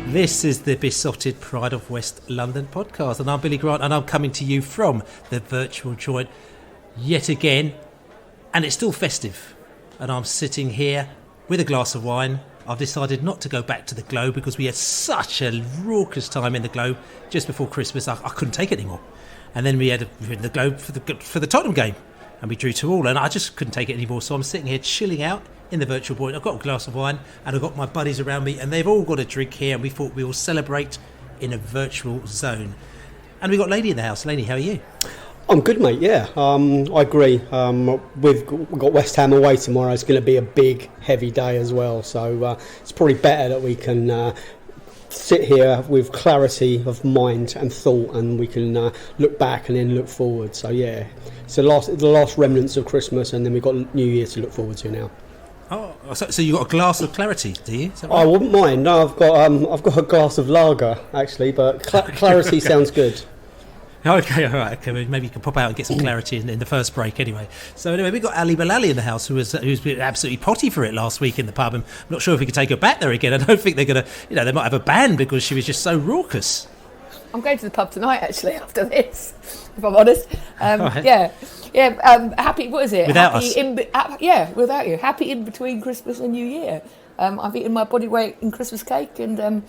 This is the Beesotted Pride of West London podcast, and I'm Billy Grant, and I'm coming to you from the virtual joint yet again, and it's still festive, and I'm sitting here with a glass of wine. I've decided not to go back to the Globe because we had such a raucous time in the Globe just before Christmas. I couldn't take it anymore, and then we had the Globe for the Tottenham game, and we drew 2-2, and I just couldn't take it anymore. So I'm sitting here chilling out in the virtual joint. I've got a glass of wine and I've got my buddies around me, and they've all got a drink here, and we thought we will celebrate in a virtual zone. And we've got Laney in the house. Laney, how are you? I'm good, mate. Yeah, I agree. We've got West Ham away tomorrow. It's going to be a big, heavy day as well. So it's probably better that we can sit here with clarity of mind and thought, and we can look back and then look forward. So yeah, it's the last remnants of Christmas, and then we've got New Year to look forward to now. Oh, so you got a glass of clarity, do you? Is that right? I wouldn't mind. No, I've got a glass of lager actually, but clarity sounds good. Okay, all right. Okay, maybe you can pop out and get some clarity in the first break anyway. So anyway, we've got Ali Mullalley in the house who's been absolutely potty for it last week in the pub. I'm not sure if we could take her back there again. I don't think they're going to, they might have a ban because she was just so raucous. I'm going to the pub tonight actually after this, if I'm honest. Right. Yeah. Happy, what is it? Without happy us. Without you. Happy in between Christmas and New Year. I've eaten my body weight in Christmas cake and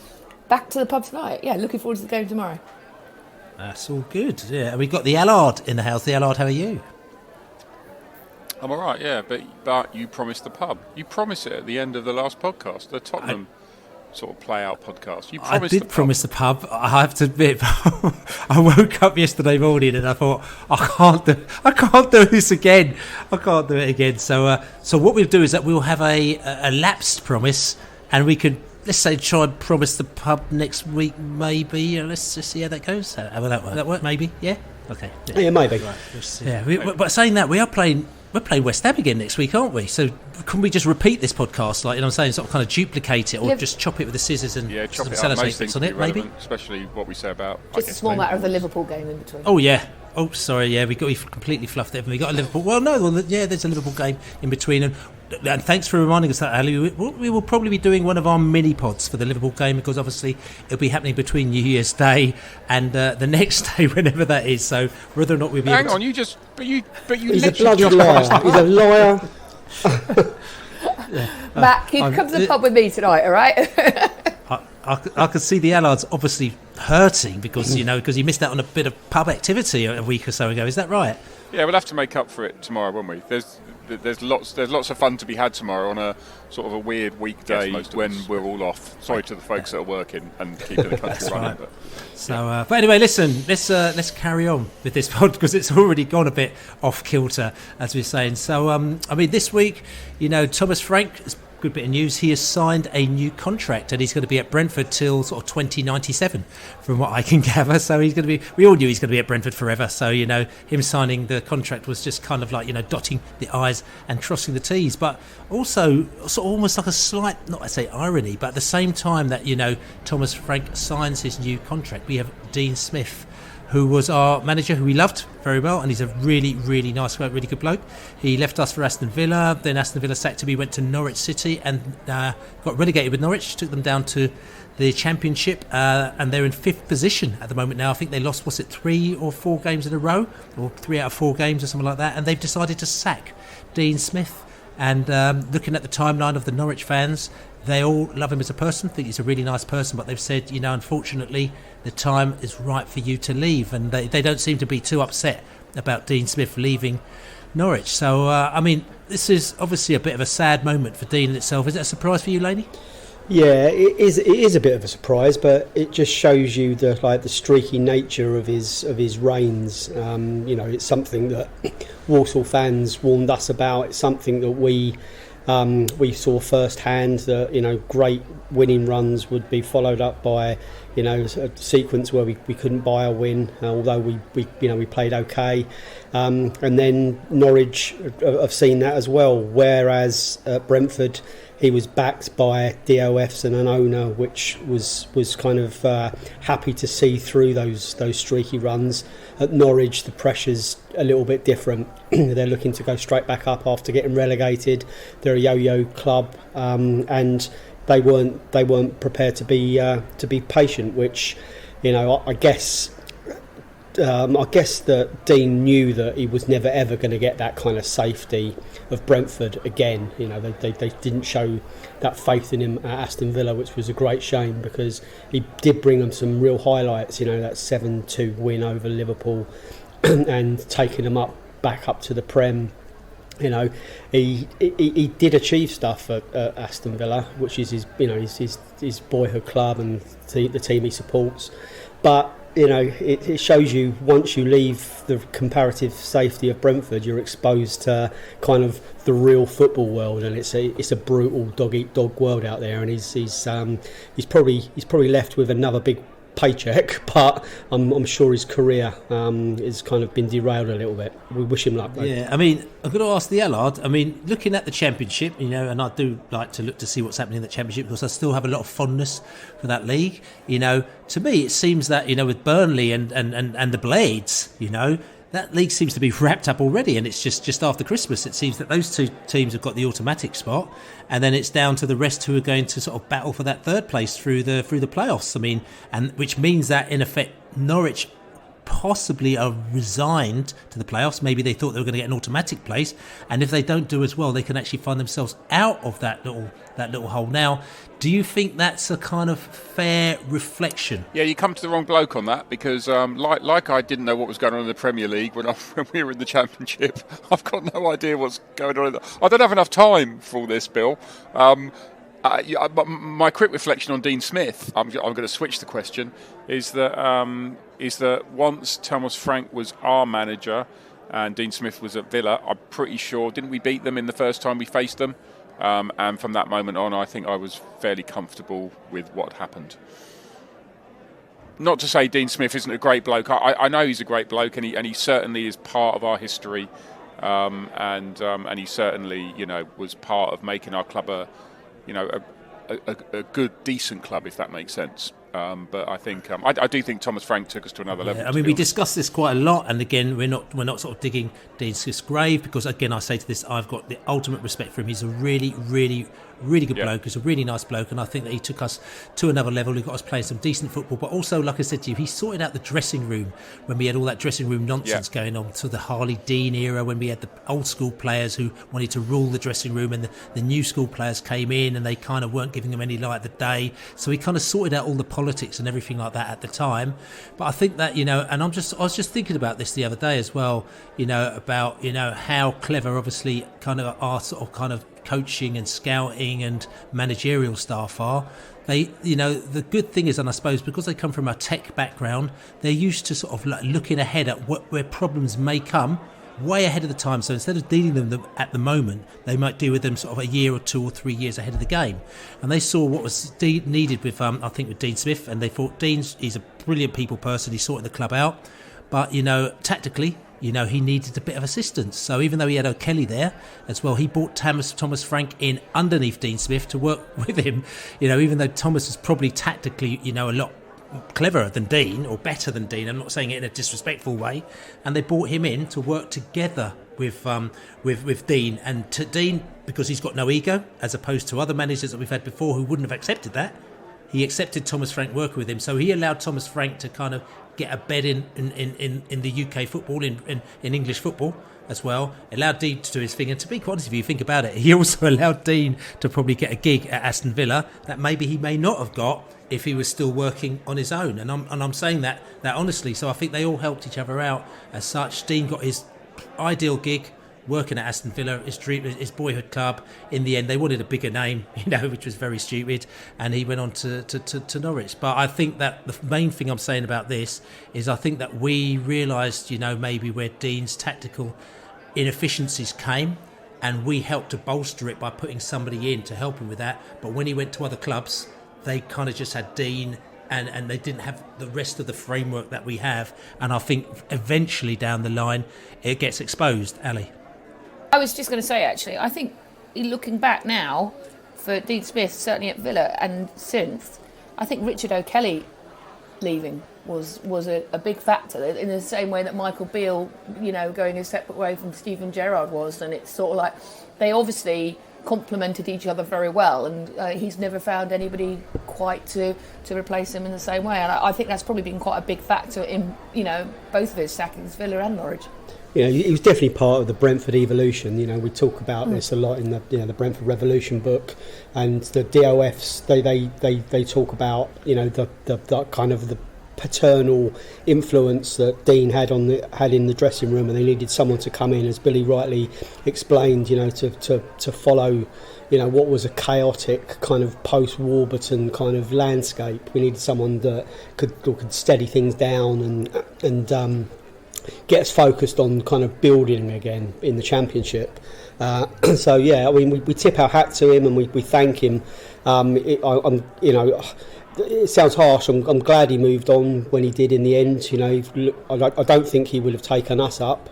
back to the pub tonight. Yeah, looking forward to the game tomorrow. That's all good. Yeah, and we've got the Allard in the house. The Allard, how are you? I'm all right, yeah, but you promised the pub. You promised it at the end of the last podcast, the Tottenham sort of play-out podcast. You promised I did promise the pub. I have to admit, I woke up yesterday morning and I thought, I can't do this again. I can't do it again. So what we'll do is that we'll have a lapsed promise, and we could, let's say, try and promise the pub next week, maybe. Let's just see how that goes. How will that work? That work? Maybe. Yeah. Okay. Yeah, maybe. Right, yeah. But saying that, we're playing West Ham again next week, aren't we? So can we just repeat this podcast, like, I'm saying, sort of kind of duplicate it, or just chop it with the scissors and chop some it up. Most bits on it, maybe? Especially what we say about just a small matter of the Liverpool game in between. Oh yeah. Oh, sorry. Yeah, we completely fluffed it. We got a Liverpool. Well, no. There's a Liverpool game in between, and thanks for reminding us that, Ali. We will probably be doing one of our mini pods for the Liverpool game, because obviously it'll be happening between New Year's Day and the next day, whenever that is. So whether or not we'll be hang on, you he's a bloody liar. He's a liar. Matt, you come to the pub with me tonight, all right? I could see the Allards obviously hurting because he missed out on a bit of pub activity a week or so ago. Is that right? Yeah, we'll have to make up for it tomorrow, won't we? There's lots of fun to be had tomorrow on a sort of a weird weekday when we're all off. Sorry to the folks that are working and keeping the country running. Right. But anyway, listen, let's carry on with this pod, because it's already gone a bit off kilter, as we're saying. So this week, Thomas Frank, good bit of news. He has signed a new contract, and he's going to be at Brentford till sort of 2097, from what I can gather. So he's going to be. We all knew he's going to be at Brentford forever. So him signing the contract was just kind of like dotting the I's and crossing the T's, but also sort of almost like a slight, not I say irony, but at the same time that Thomas Frank signs his new contract, we have Dean Smith, who was our manager, who we loved very well, and he's a really, really nice guy, really good bloke. He left us for Aston Villa, then Aston Villa sacked him. He went to Norwich City and got relegated with Norwich, took them down to the Championship, and they're in 5th position at the moment now. I think they lost, 3 or 4 games in a row, or 3 out of 4 games or something like that, and they've decided to sack Dean Smith. And looking at the timeline of the Norwich fans, they all love him as a person, think he's a really nice person, but they've said, unfortunately, the time is right for you to leave. And they don't seem to be too upset about Dean Smith leaving Norwich. So, this is obviously a bit of a sad moment for Dean in itself. Is that a surprise for you, Laney? Yeah, it is a bit of a surprise, but it just shows you the streaky nature of his reigns. It's something that Walsall fans warned us about. It's something that we saw firsthand, that great winning runs would be followed up by a sequence where we couldn't buy a win, although we played okay, and then Norwich have seen that as well, whereas at Brentford he was backed by DOFs and an owner which was kind of happy to see through those streaky runs. At Norwich the pressure's a little bit different. They're looking to go straight back up after getting relegated. They're a yo-yo club, and they weren't prepared to be patient, which, you know, I guess that Dean knew that he was never ever going to get that kind of safety of Brentford again. You know, they didn't show that faith in him at Aston Villa, which was a great shame, because he did bring them some real highlights. You know, that 7-2 win over Liverpool and taking them back up to the Prem. You know, he did achieve stuff at Aston Villa, which is his boyhood club and the team he supports. But, you know, it shows you, once you leave the comparative safety of Brentford, you're exposed to kind of the real football world, and it's a brutal dog eat dog world out there. And he's probably left with another big paycheck, but I'm sure his career has kind of been derailed a little bit. We wish him luck, though. Yeah, I mean, I've got to ask the Allard. I mean, looking at the Championship, you know, and I do like to look to see what's happening in the Championship, because I still have a lot of fondness for that league. You know, to me, it seems that, you know, with Burnley and the Blades, you know, that league seems to be wrapped up already, and it's just after Christmas. It seems that those two teams have got the automatic spot, and then it's down to the rest who are going to sort of battle for that third place through the playoffs. I mean, and which means that in effect Norwich possibly are resigned to the playoffs. Maybe they thought they were going to get an automatic place, and if they don't do as well, they can actually find themselves out of that little hole. Now, do you think that's a kind of fair reflection? Yeah, you come to the wrong bloke on that, because like I didn't know what was going on in the Premier League when we were in the Championship. I've got no idea what's going on. I don't have enough time for all this, Bill. My quick reflection on Dean Smith, I'm going to switch the question, is that once Thomas Frank was our manager and Dean Smith was at Villa, I'm pretty sure, didn't we beat them in the first time we faced them? And from that moment on, I think I was fairly comfortable with what happened. Not to say Dean Smith isn't a great bloke. I know he's a great bloke, and he certainly is part of our history, and he certainly, you know, was part of making our club a good, decent club, if that makes sense. But I think I do think Thomas Frank took us to another level. I mean, we discussed this quite a lot, and again, we're not sort of digging Dean Smith's grave, because again, I say to this, I've got the ultimate respect for him. He's a really, really, really good bloke. He's a really nice bloke, and I think that he took us to another level. He got us playing some decent football, but also, like I said to you, he sorted out the dressing room when we had all that dressing room nonsense going on, to the Harley Dean era, when we had the old school players who wanted to rule the dressing room, and the new school players came in and they kind of weren't giving them any light of the day. So he kind of sorted out all the politics and everything like that at the time. But I think that, you know, and I was just thinking about this the other day as well, you know, about, you know, how clever obviously kind of our sort of kind of coaching and scouting and managerial staff are. They, you know, the good thing is, and I suppose because they come from a tech background, they're used to sort of like looking ahead at where problems may come way ahead of the time. So instead of dealing with them at the moment, they might deal with them sort of a year or 2 or 3 years ahead of the game. And they saw what was needed with, I think, with Dean Smith, and they thought he's a brilliant people person. He's sorting the club out, but, you know, tactically, you know, he needed a bit of assistance. So even though he had O'Kelly there as well, he brought Thomas Frank in underneath Dean Smith to work with him. You know, even though Thomas is probably tactically, you know, a lot cleverer than Dean, or better than Dean. I'm not saying it in a disrespectful way. And they brought him in to work together with Dean. And to Dean, because he's got no ego, as opposed to other managers that we've had before who wouldn't have accepted that, he accepted Thomas Frank working with him. So he allowed Thomas Frank to kind of get a bed in the UK football, in English football as well. Allowed Dean to do his thing. And to be quite honest, if you think about it, he also allowed Dean to probably get a gig at Aston Villa that maybe he may not have got if he was still working on his own. And I'm saying that honestly. So I think they all helped each other out as such. Dean got his ideal gig working at Aston Villa, his boyhood club. In the end, they wanted a bigger name, you know, which was very stupid, and he went on to Norwich. But I think that the main thing I'm saying about this is I think that we realised, you know, maybe where Dean's tactical inefficiencies came, and we helped to bolster it by putting somebody in to help him with that. But when he went to other clubs, they kind of just had Dean, and they didn't have the rest of the framework that we have. And I think eventually down the line, it gets exposed. Ali? I was just going to say, actually, I think looking back now, for Dean Smith, certainly at Villa and since, I think Richard O'Kelly leaving was a big factor, in the same way that Michael Beale, you know, going a separate way from Steven Gerrard was. And it's sort of like they obviously complemented each other very well, and he's never found anybody quite to replace him in the same way. And I think that's probably been quite a big factor in both of his sackings, Villa and Norwich. He was definitely part of the Brentford evolution. We talk about this a lot in the Brentford Revolution book, and the DOFs. They talk about the kind of the paternal influence that Dean had in the dressing room, and they needed someone to come in, as Billy rightly explained, to follow what was a chaotic kind of post-Warburton kind of landscape. We needed someone that could steady things down and get us focused on kind of building again in the Championship. So yeah, I mean, we tip our hat to him and we thank him. It sounds harsh. I'm glad he moved on when he did in the end. I don't think he would have taken us up,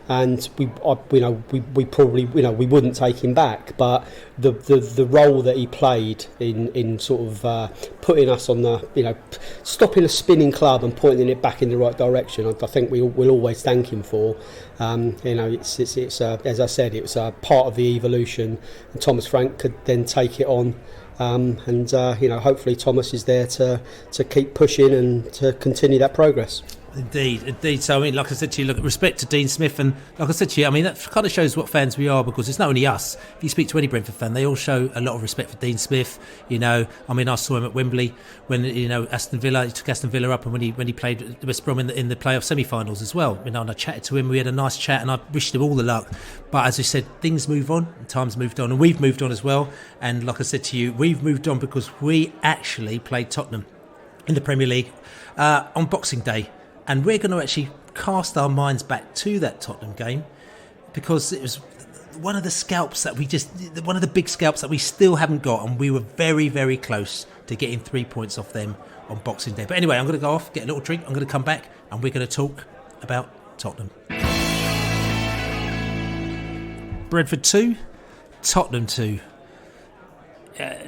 and we probably we wouldn't take him back. But the role that he played in sort of putting us on the stopping a spinning club and pointing it back in the right direction, I think we'll always thank him for. It's as I said, it was a part of the evolution, and Thomas Frank could then take it on. Hopefully Thomas is there to keep pushing and to continue that progress. Indeed. So, I mean, like I said to you, look, respect to Dean Smith, and like I said to you, I mean, that kind of shows what fans we are, because it's not only us. If you speak to any Brentford fan, they all show a lot of respect for Dean Smith. I mean, I saw him at Wembley when he took Aston Villa up, and when he played West Brom in the playoff semi-finals as well. And I chatted to him. We had a nice chat, and I wished him all the luck. But as I said, things move on, and time's moved on, and we've moved on as well. And like I said to you, we've moved on because we actually played Tottenham in the Premier League on Boxing Day. And we're going to actually cast our minds back to that Tottenham game, because it was one of the big scalps that we still haven't got, and we were very, very close to getting 3 points off them on Boxing Day. But anyway, I'm going to go off, get a little drink, I'm going to come back, and we're going to talk about Tottenham. Brentford 2, Tottenham 2.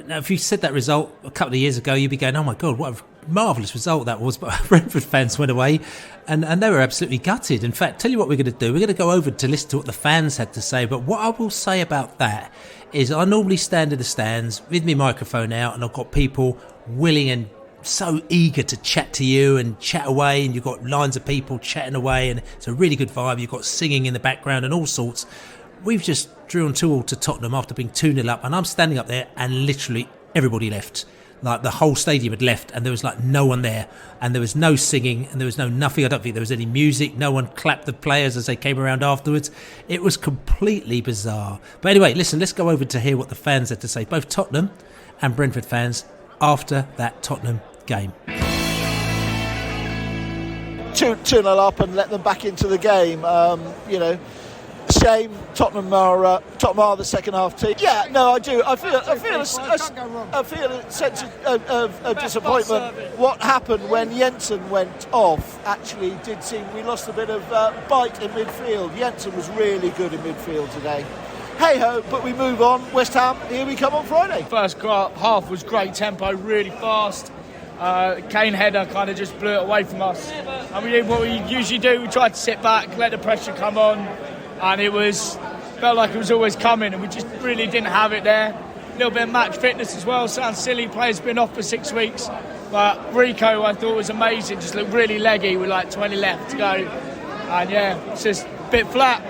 Now, if you said that result a couple of years ago, you'd be going, oh my God, what a marvellous result that was. But Brentford fans went away and they were absolutely gutted. In fact, tell you what we're going to do. We're going to go over to listen to what the fans had to say. But what I will say about that is I normally stand in the stands with my microphone out, and I've got people willing and so eager to chat to you and chat away, and you've got lines of people chatting away, and it's a really good vibe. You've got singing in the background and all sorts. We've just drawn 2-2 to Tottenham after being 2-0 up, and I'm standing up there and literally everybody left. Like the whole stadium had left, and there was like no one there, and there was no singing, and there was no nothing. I don't think there was any music. No one clapped the players as they came around afterwards. It was completely bizarre. But anyway, listen, let's go over to hear what the fans had to say, both Tottenham and Brentford fans, after that Tottenham game. 2-0 up and let them back into the game. Shame. Tottenham are the second half team. Yeah, no, I do. I feel a sense of disappointment. What happened when Jensen went off actually did seem we lost a bit of bite in midfield. Jensen was really good in midfield today. Hey ho, but we move on. West Ham, here we come on Friday. First half was great tempo, really fast. Kane header kind of just blew it away from us. And we did what we usually do. We tried to sit back, let the pressure come on, and felt like it was always coming, and we just really didn't have it there. A little bit of match fitness as well. Sounds silly, players been off for 6 weeks, but Rico I thought was amazing. Just looked really leggy with like 20 left to go, and yeah, it's just a bit flat,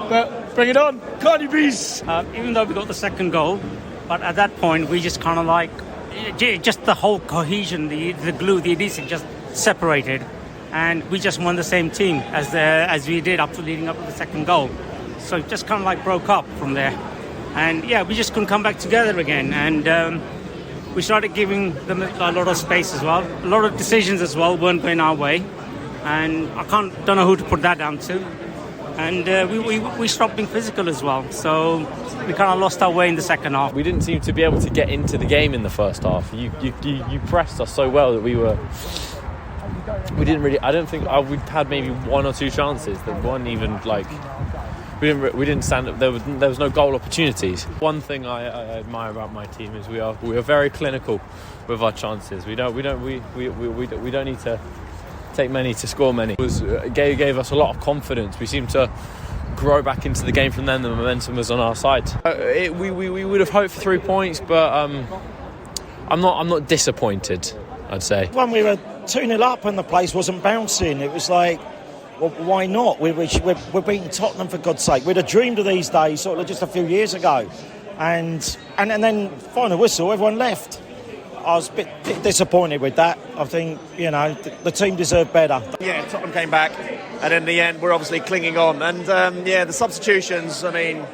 but bring it on, Cardi Bees. Even though we got the second goal, but at that point we just kind of like just the whole cohesion, the glue, the adhesive just separated, and we just won the same team as we did leading up to the second goal. So just kind of like broke up from there, and yeah, we just couldn't come back together again, and we started giving them a lot of space as well. A lot of decisions as well weren't going our way, and don't know who to put that down to. And we stopped being physical as well, so we kind of lost our way in the second half. We didn't seem to be able to get into the game in the first half. You pressed us so well that we didn't really. I don't think we'd had maybe one or two chances that weren't even like. We didn't stand up. There was no goal opportunities. One thing I admire about my team is we are very clinical with our chances. We don't need to take many to score many. It gave us a lot of confidence. We seemed to grow back into the game from then. The momentum was on our side. We would have hoped for 3 points, but I'm not disappointed, I'd say. When we were 2-0 up and the place wasn't bouncing, it was like, well, why not? We're beating Tottenham, for God's sake. We'd have dreamed of these days sort of just a few years ago. And then final whistle, everyone left. I was a bit disappointed with that. I think, the team deserved better. Yeah, Tottenham came back, and in the end, we're obviously clinging on. And, the substitutions, the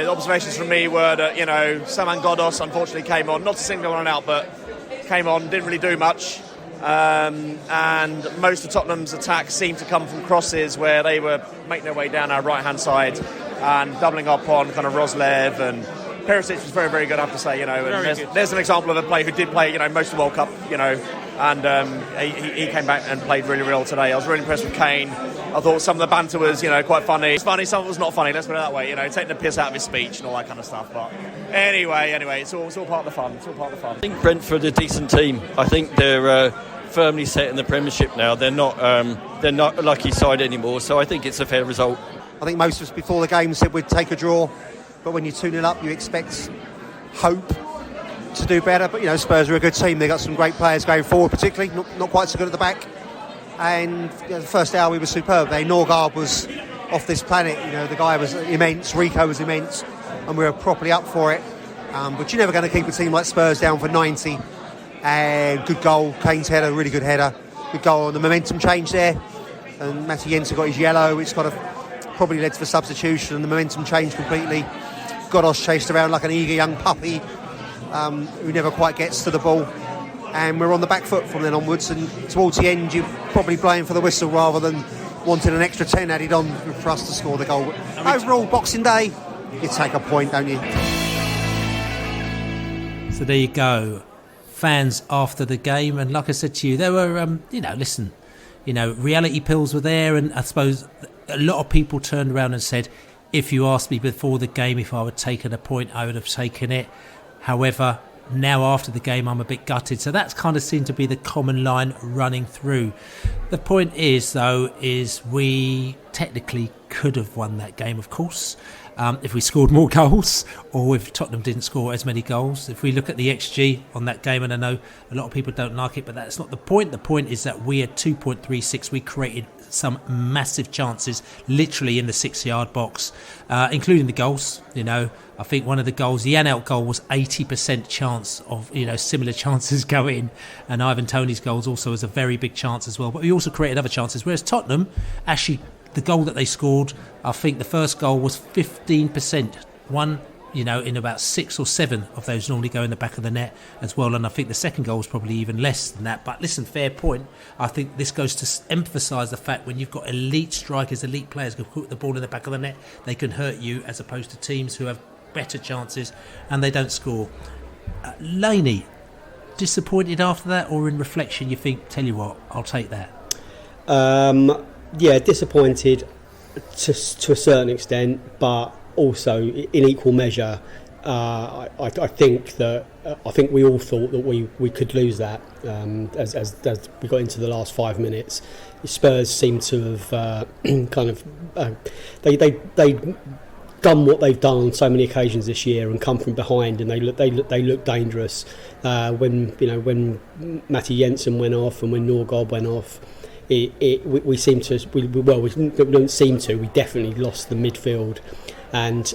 observations from me were that, Saman Ghoddos unfortunately came on, not to single one out, but came on, didn't really do much. And most of Tottenham's attacks seemed to come from crosses where they were making their way down our right-hand side and doubling up on kind of Roslev, and Perisic was very, very good, I have to say, and there's an example of a player who did play, most of the World Cup, and he came back and played really well today. I was really impressed with Kane. I thought some of the banter was, quite funny. It's funny, some of it was not funny, let's put it that way, taking the piss out of his speech and all that kind of stuff. But anyway, it's all part of the fun. It's all part of the fun. I think Brentford are a decent team. I think they're firmly set in the Premiership now. They're not a lucky side anymore, so I think it's a fair result. I think most of us before the game said we'd take a draw, but when you're 2-0 up, you expect hope to do better. But Spurs are a good team. They've got some great players going forward, particularly not quite so good at the back. And the first hour we were superb. Norgard was off this planet. The guy was immense. Rico was immense, and we were properly up for it. But you're never going to keep a team like Spurs down for 90. And good goal, Kane's header, really good header. Good goal, and the momentum changed there. And Matty Jensen got his yellow, which probably led to the substitution, and the momentum changed completely. Ghoddos chased around like an eager young puppy who never quite gets to the ball. And we're on the back foot from then onwards, and towards the end you're probably playing for the whistle rather than wanting an extra 10 added on for us to score the goal. Overall, Boxing Day, you take a point, don't you? So there you go, fans after the game. And like I said to you, there were reality pills were there, and I suppose a lot of people turned around and said, if you asked me before the game if I would have taken a point, I would have taken it. However, now after the game I'm a bit gutted. So that's kind of seemed to be the common line running through. The point is, though, is we technically could have won that game, of course, if we scored more goals, or if Tottenham didn't score as many goals. If we look at the XG on that game, and I know a lot of people don't like it, but that's not the point. The point is that we had 2.36. We created some massive chances literally in the 6-yard box, including the goals. I think one of the goals, the Anelt goal, was 80% chance of similar chances go in, and Ivan Toney's goals also was a very big chance as well. But we also created other chances, whereas Tottenham, actually the goal that they scored, I think the first goal was 15%. One, in about 6 or 7 of those normally go in the back of the net as well. And I think the second goal was probably even less than that. But listen, fair point. I think this goes to emphasise the fact when you've got elite strikers, elite players who put the ball in the back of the net, they can hurt you, as opposed to teams who have better chances and they don't score. Laney, disappointed after that, or in reflection you think, tell you what, I'll take that? Yeah, disappointed to a certain extent, but also in equal measure. I think we all thought that we could lose that as we got into the last 5 minutes. Spurs seem to have they done what they've done on so many occasions this year and come from behind, and they look dangerous. When Matty Jensen went off and when Norgard went off, we definitely lost the midfield. And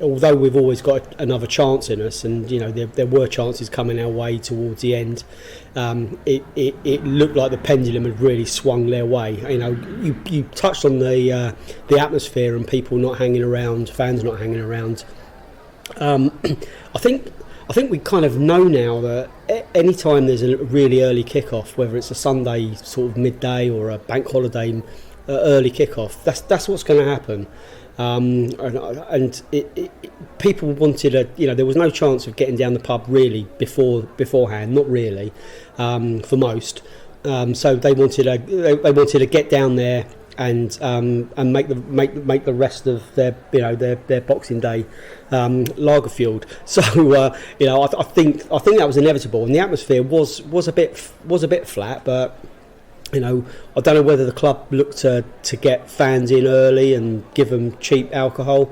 although we've always got another chance in us, and there were chances coming our way towards the end, it looked like the pendulum had really swung their way. You touched on the atmosphere and people not hanging around, fans not hanging around. I think we kind of know now that any time there's a really early kickoff, whether it's a Sunday sort of midday or a bank holiday early kickoff, that's what's going to happen. People wanted there was no chance of getting down the pub really beforehand, not really, for most. So they wanted to get down there and make the rest of their Boxing Day Lagerfield. So I think that was inevitable, and the atmosphere was a bit flat, but I don't know whether the club looked to get fans in early and give them cheap alcohol.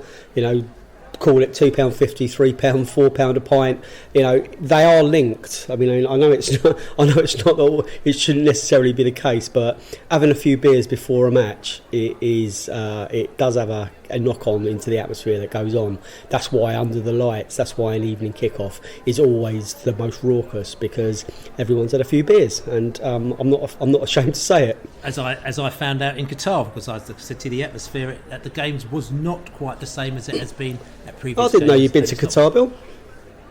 Call it £2.50, £3, £4 a pint. They are linked. I mean, I know it's not. It shouldn't necessarily be the case, but having a few beers before a match, it does have a knock on into the atmosphere that goes on. That's why under the lights, that's why an evening kickoff is always the most raucous, because everyone's had a few beers, and I'm not ashamed to say it. As I found out in Qatar, because I said to you, the atmosphere at the games was not quite the same as it has been at previous. I didn't know games, you'd been to Qatar, Bill.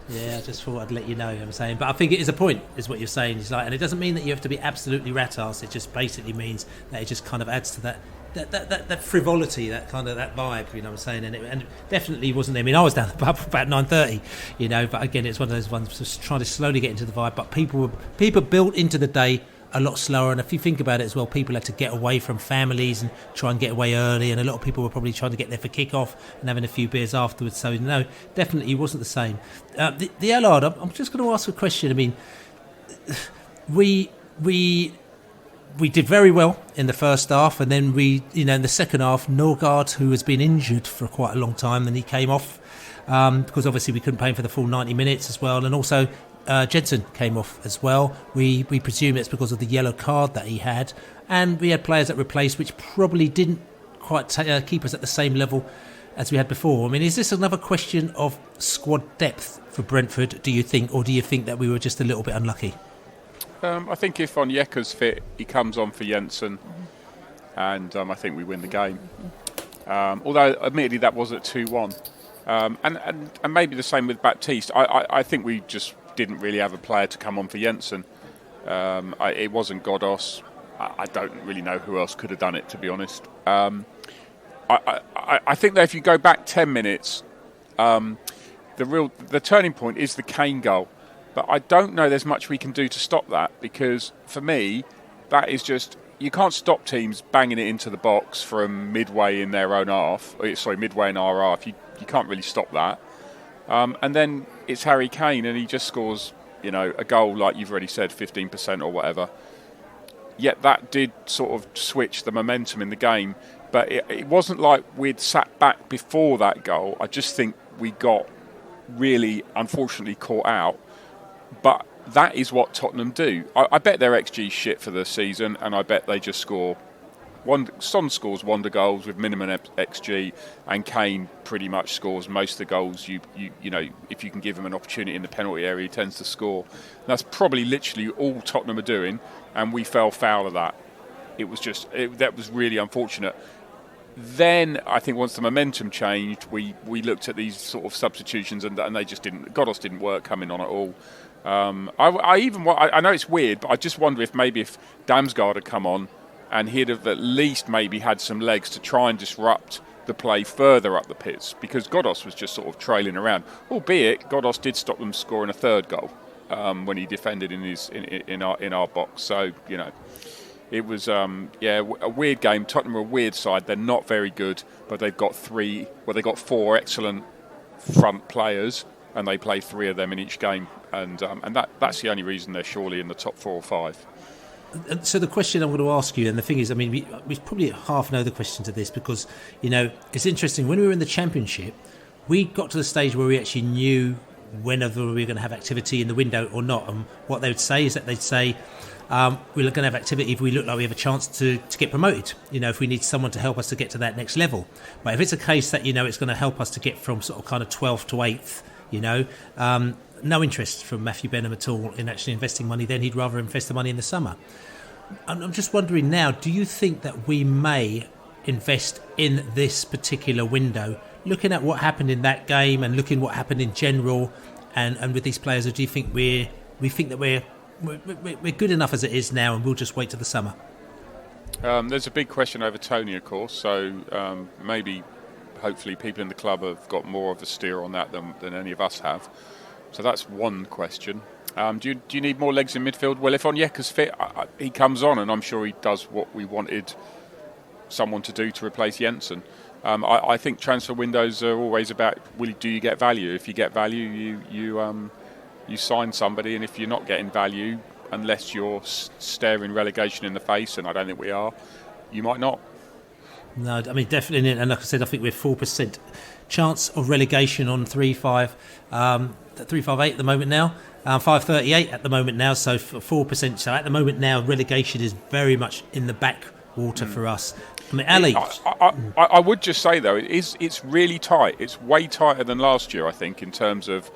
Yeah, I just thought I'd let you know what I'm saying. But I think it is a point, is what you're saying. It's like, and it doesn't mean that you have to be absolutely rat-ass. It just basically means that it just kind of adds to that frivolity, that kind of that vibe, you know what I'm saying? And it definitely wasn't there. I mean, I was down the pub about 9:30, but again, it's one of those ones just trying to slowly get into the vibe. But people built into the day a lot slower, and if you think about it as well, people had to get away from families and try and get away early, and a lot of people were probably trying to get there for kick-off and having a few beers afterwards. So no, definitely wasn't the same. The Allard, I'm just going to ask a question. I mean, we did very well in the first half, and then in the second half, Norgard, who has been injured for quite a long time, then he came off because obviously we couldn't pay him for the full 90 minutes as well, and also Jensen came off as well. We presume it's because of the yellow card that he had, and we had players that replaced, which probably didn't quite keep us at the same level as we had before. I mean, is this another question of squad depth for Brentford, do you think, or do you think that we were just a little bit unlucky? I think if Onyeka's fit, he comes on for Jensen, and I think we win the game. Although, admittedly, that was at 2-1. And maybe the same with Baptiste. I think we just didn't really have a player to come on for Jensen. It wasn't Godos. I don't really know who else could have done it, to be honest. I think that if you go back 10 minutes, the turning point is the Kane goal. But I don't know there's much we can do to stop that, because for me, that is just, you can't stop teams banging it into the box from midway in their own half. Midway in our half. You can't really stop that. And then it's Harry Kane, and he just scores, a goal like you've already said, 15% or whatever. Yet that did sort of switch the momentum in the game. But it wasn't like we'd sat back before that goal. I just think we got really, unfortunately, caught out. But that is what Tottenham do. I bet their XG shit for the season, and I bet they just score. Son scores wonder goals with minimum XG, and Kane pretty much scores most of the goals. You if you can give him an opportunity in the penalty area, he tends to score. That's probably literally all Tottenham are doing, and we fell foul of that. That was really unfortunate. Then I think once the momentum changed, we looked at these sort of substitutions, and they just didn't. Godos didn't work coming on at all. I know it's weird, but I just wonder if Damsgaard had come on, and he'd have at least maybe had some legs to try and disrupt the play further up the pitch, because Godos was just sort of trailing around. Albeit Godos did stop them scoring a third goal when he defended in our box. So it was a weird game. Tottenham are a weird side. They're not very good, but they've got four excellent front players, and they play three of them in each game, and that's the only reason they're surely in the top 4 or 5. So the question I'm going to ask you, and the thing is, I mean, we probably half know the question to this, because it's interesting. When we were in the Championship, we got to the stage where we actually knew whenever we were going to have activity in the window or not. And what they would say is that they'd say, we're going to have activity if we look like we have a chance to get promoted, if we need someone to help us to get to that next level. But if it's a case that it's going to help us to get from sort of kind of 12th to 8th, no interest from Matthew Benham at all in actually investing money. Then he'd rather invest the money in the summer. I'm just wondering now, do you think that we may invest in this particular window, looking at what happened in that game and looking what happened in general, and with these players, or do you think we think that we're good enough as it is now, and we'll just wait till the summer? There's a big question over Tony, of course. So hopefully, people in the club have got more of a steer on that than any of us have. So that's one question. Do you need more legs in midfield? Well, if Onyeka's fit, he comes on, and I'm sure he does what we wanted someone to do to replace Jensen. I think transfer windows are always about, do you get value? If you get value, you sign somebody, and if you're not getting value, unless you're staring relegation in the face, and I don't think we are, you might not. No, I mean, definitely. And like I said, I think we're 4% chance of relegation on 358 at the moment now. 538 at the moment now, so 4%. So at the moment now, relegation is very much in the backwater for us. I mean, Ali. I would just say though, it's really tight. It's way tighter than last year, I think, in terms of,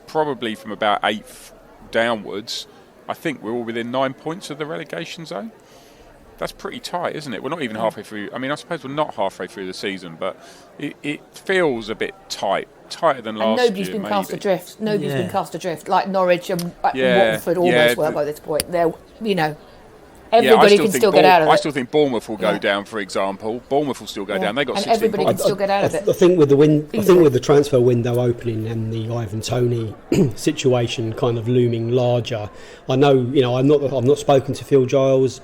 probably from about 8th downwards. I think we're all within 9 points of the relegation zone. That's pretty tight, isn't it? We're not even halfway through. I mean, I suppose we're not halfway through the season, but it feels a bit tighter than last year. And nobody's been cast adrift. Nobody's been cast adrift, like Norwich and Watford almost were by this point. They're, everybody can still get out of it. I still think Bournemouth will go down, for example. Bournemouth will still go down. They got 16 everybody points. can still get out of it. I think with the transfer window opening and the Ivan Toney situation kind of looming larger, I know, I've not spoken to Phil Giles.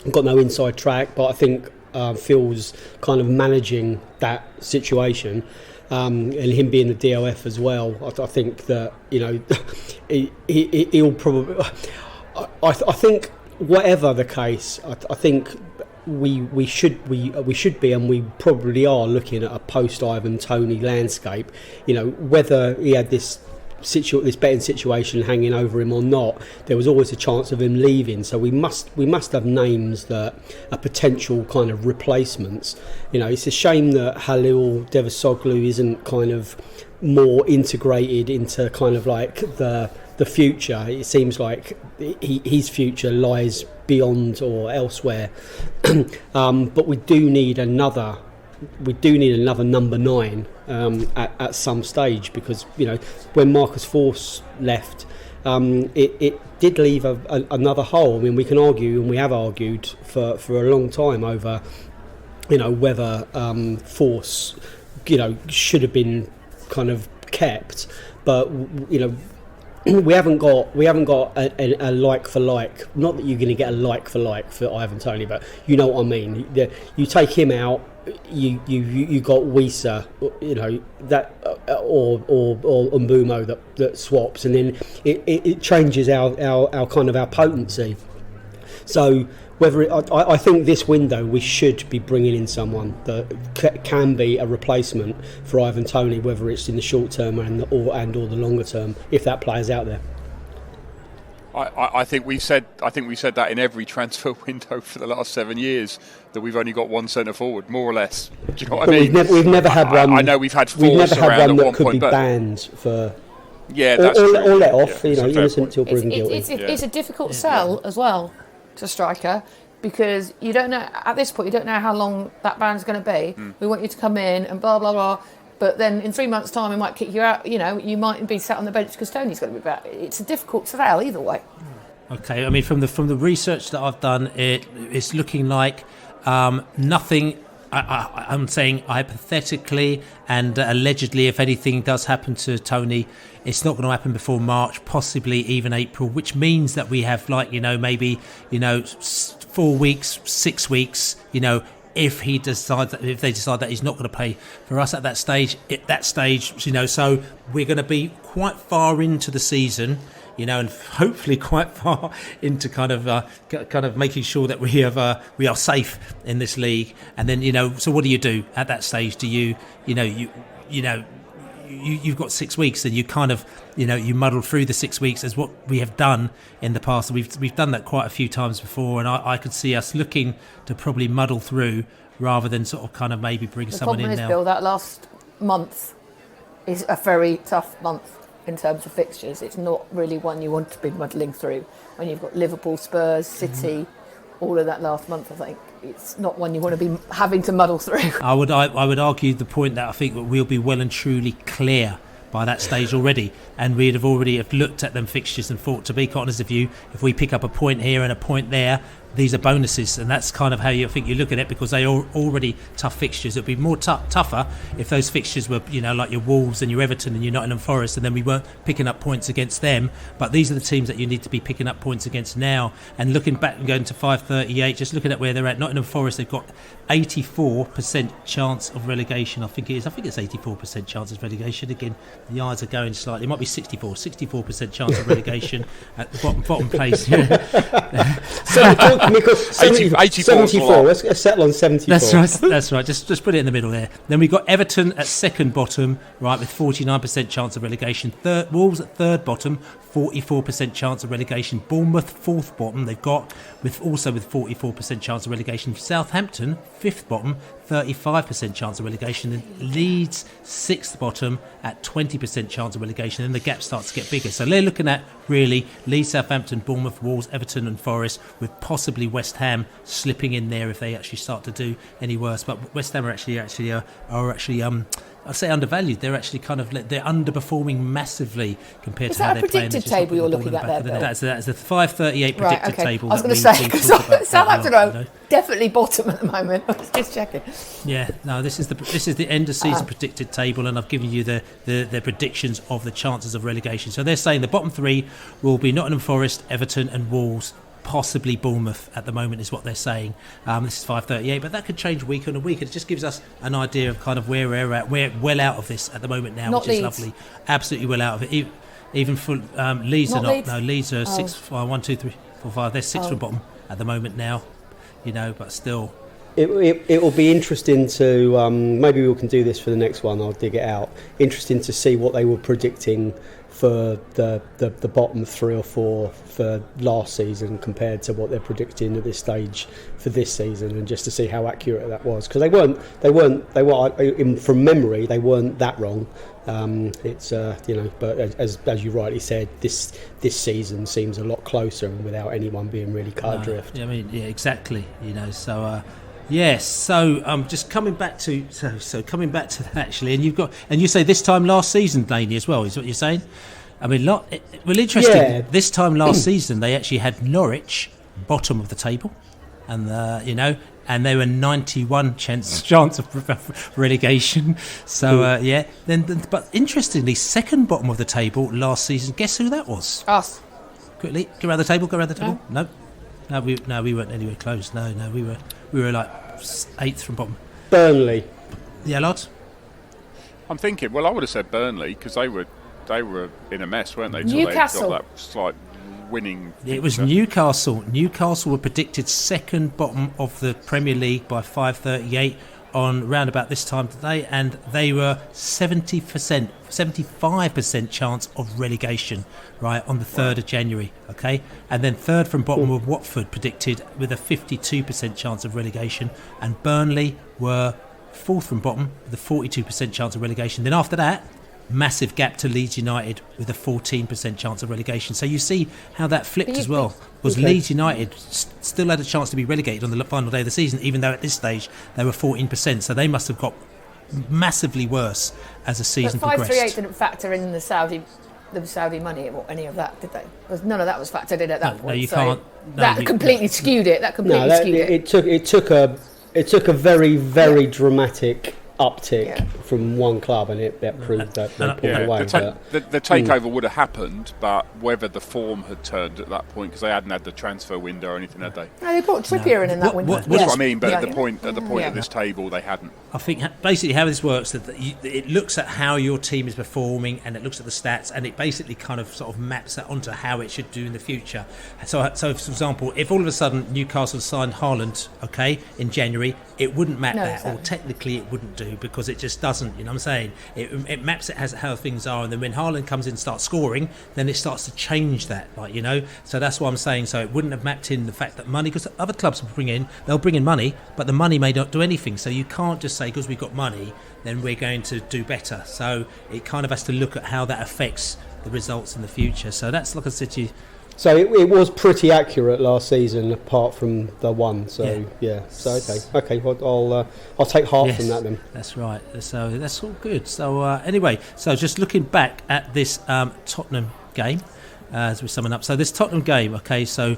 I've got no inside track, but I think Phil's kind of managing that situation, and him being the DOF as well. I think that he'll probably. I think whatever the case, I think we should be, and we probably are looking at a post Ivan Toney landscape. Whether he had this betting situation hanging over him or not, there was always a chance of him leaving. So we must have names that are potential kind of replacements. It's a shame that Halil Devasoglu isn't kind of more integrated into kind of like the future. It seems like his future lies beyond or elsewhere. But we do need another number 9 at some stage, because when Marcus Forss left, it did leave another hole. I mean, we can argue, and we have argued for a long time over whether Forss should have been kind of kept, but we haven't got a like for like. Not that you're going to get a like for Ivan Toney, but you know what I mean. You take him out, you got Wisa, that or Mbumo that swaps, and then it changes our kind of our potency. So I think this window we should be bringing in someone that can be a replacement for Ivan Toney, whether it's in the short term or the longer term, if that player's out there. I think we said that in every transfer window for the last 7 years, that we've only got one centre forward, more or less. Do you know what I mean? We've never had one. I know we've had four. We've never had around one at that could point, be banned for. Yeah, that's true. Or let off. Yeah, innocent till proven guilty. It's a difficult sell as well to striker, because you don't know at this point. You don't know how long that ban's going to be. We want you to come in and blah blah blah. But then in 3 months' time, we might kick you out. You might be sat on the bench because Tony's going to be back. It's a difficult sell either way. Okay, I mean, from the research that I've done, it's looking like nothing. I'm saying hypothetically and allegedly, if anything does happen to Tony, it's not going to happen before March, possibly even April, which means that we have maybe 4 weeks, 6 weeks, if they decide that he's not going to play for us at that stage, so we're going to be quite far into the season, and hopefully quite far into kind of making sure that we are safe in this league. And then so what do you do at that stage? Do you've got 6 weeks, and you kind of you muddle through the 6 weeks, as what we have done in the past. We've done that quite a few times before, and I could see us looking to probably muddle through rather than sort of kind of maybe bring someone in now. The problem is, Bill, that last month is a very tough month in terms of fixtures. It's not really one you want to be muddling through when you've got Liverpool, Spurs, City, all of that last month. I think it's not one you want to be having to muddle through. I would argue the point that I think that we'll be well and truly clear by that stage already, and we'd have already looked at them fixtures and thought, to be quite honest with you, if we pick up a point here and a point there, these are bonuses, and that's kind of how you think you look at it, because they are already tough fixtures. It'd be more tougher if those fixtures were, like your Wolves and your Everton and your Nottingham Forest, and then we weren't picking up points against them. But these are the teams that you need to be picking up points against now. And looking back and going to 538, just looking at where they're at, Nottingham Forest, they've got 84% chance of relegation. I think it's 84% chance of relegation. Again, the odds are going slightly. It might be 64% chance of relegation at the bottom place. So we're talking because 74. Let's settle on 74. That's right. Just put it in the middle there. Then we've got Everton at second bottom, right, with 49% chance of relegation. Wolves at third bottom, 44% chance of relegation. Bournemouth fourth bottom, they've got with 44% chance of relegation. Southampton fifth bottom, 35% chance of relegation. And Leeds sixth bottom at 20% chance of relegation. And the gap starts to get bigger. So they're looking at really Leeds, Southampton, Bournemouth, Wolves, Everton and Forest, with possibly West Ham slipping in there if they actually start to do any worse. But West Ham are actually I'd say undervalued. They're actually they're underperforming massively compared to how they're playing. Is that a predicted table you're looking at there, Bill? That's the 538 predicted table. I was going to say, because Southampton are definitely bottom at the moment. I was just checking. Yeah, no, this is the end of season predicted table, and I've given you the predictions of the chances of relegation. So they're saying the bottom three will be Nottingham Forest, Everton and Wolves. Possibly Bournemouth at the moment is what they're saying. This is 538, but that could change week on week. It just gives us an idea of kind of where we're at. We're well out of this at the moment now, which is lovely. Absolutely well out of it. Even for Leeds are not. Leeds? No, Leeds are 6, 1, 2, 3, 4, 5. They're 6 from bottom at the moment now. But still. It will be interesting to maybe we can do this for the next one. I'll dig it out. Interesting to see what they were predicting for the bottom 3 or 4 for last season compared to what they're predicting at this stage for this season, and just to see how accurate that was, because they weren't from memory they weren't that wrong. But as you rightly said, this season seems a lot closer and without anyone being really cut adrift. Exactly. Yes, so just coming back to that actually, and you say this time last season, Laney, as well, is what you're saying? I mean, interesting. Yeah. This time last season, they actually had Norwich bottom of the table, and and they were 91 chance of relegation. So but interestingly, second bottom of the table last season. Guess who that was? Us. Quickly, go around the table. No, we weren't anywhere close. No, we were like 8th from bottom. Burnley. The Allard? I'm thinking. Well, I would have said Burnley because they were in a mess, weren't they? Newcastle. They got that slight winning. It was Newcastle. Newcastle were predicted second bottom of the Premier League by 538 on round about this time today, and they were 75% chance of relegation, right, on the 3rd of January, okay? And then third from bottom were Watford, predicted with a 52% chance of relegation, and Burnley were fourth from bottom with a 42% chance of relegation. Then after that, massive gap to Leeds United with a 14% chance of relegation. So you see how that flipped as well. Was Leeds United still had a chance to be relegated on the final day of the season, even though at this stage they were 14%. So they must have got massively worse as the season but 538 progressed. didn't factor in the Saudi money or any of that, did they? None of that was factored in at that point. No, you so can't. That completely skewed it. It took a very, very dramatic uptick from one club, and it proved that they pulled away. The takeover would have happened, but whether the form had turned at that point, because they hadn't had the transfer window or anything, had they? No, they brought Trippier in that window. That's what I mean, but at the point of this table, they hadn't. I think basically how this works, that it looks at how your team is performing, and it looks at the stats, and it basically kind of sort of maps that onto how it should do in the future. So for example, if all of a sudden Newcastle signed Haaland, in January, it wouldn't map that, exactly. Or technically it wouldn't do, because it just doesn't. You know what I'm saying? It maps it as how things are, and then when Haaland comes in and starts scoring, then it starts to change that, So that's what I'm saying. So it wouldn't have mapped in the fact that money, because other clubs will they'll bring in money, but the money may not do anything. So you can't just say because we've got money, then we're going to do better. So it kind of has to look at how that affects the results in the future. So that's, like I said to you. So it was pretty accurate last season, apart from the one. So So okay. Well, I'll take heart from that then. That's right. So that's all good. So anyway, so just looking back at this Tottenham game, as we're summing up. So this Tottenham game. Okay, so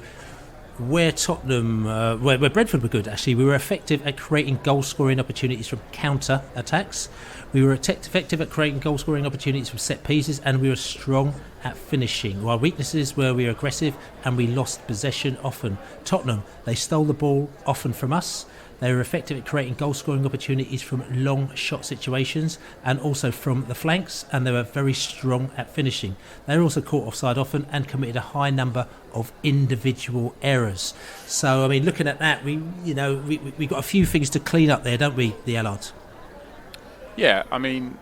where Tottenham, where Brentford were good, actually, we were effective at creating goal-scoring opportunities from counter-attacks. We were effective at creating goal-scoring opportunities from set pieces, and we were strong at finishing. Our weaknesses were we were aggressive and we lost possession often. Tottenham, they stole the ball often from us. They were effective at creating goal-scoring opportunities from long shot situations and also from the flanks, and they were very strong at finishing. They were also caught offside often and committed a high number of individual errors. So, I mean, looking at that, we got a few things to clean up there, don't we, the Allards? Yeah, I mean,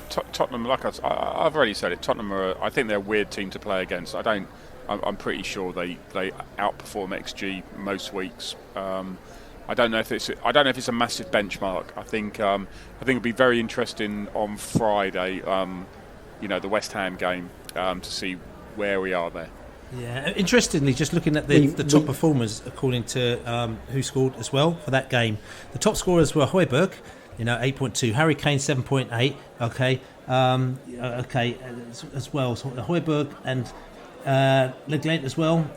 Tottenham, like I've already said it, Tottenham I think they're a weird team to play against. I'm pretty sure they outperform XG most weeks. I don't know if it's a massive benchmark. I think it'll be very interesting on Friday, the West Ham game, to see where we are there. Yeah, interestingly, just looking at the top performers according to who scored as well for that game, the top scorers were Højbjerg, 8.2, Harry Kane 7.8. Okay, as well. So Højbjerg and Lenglet as well.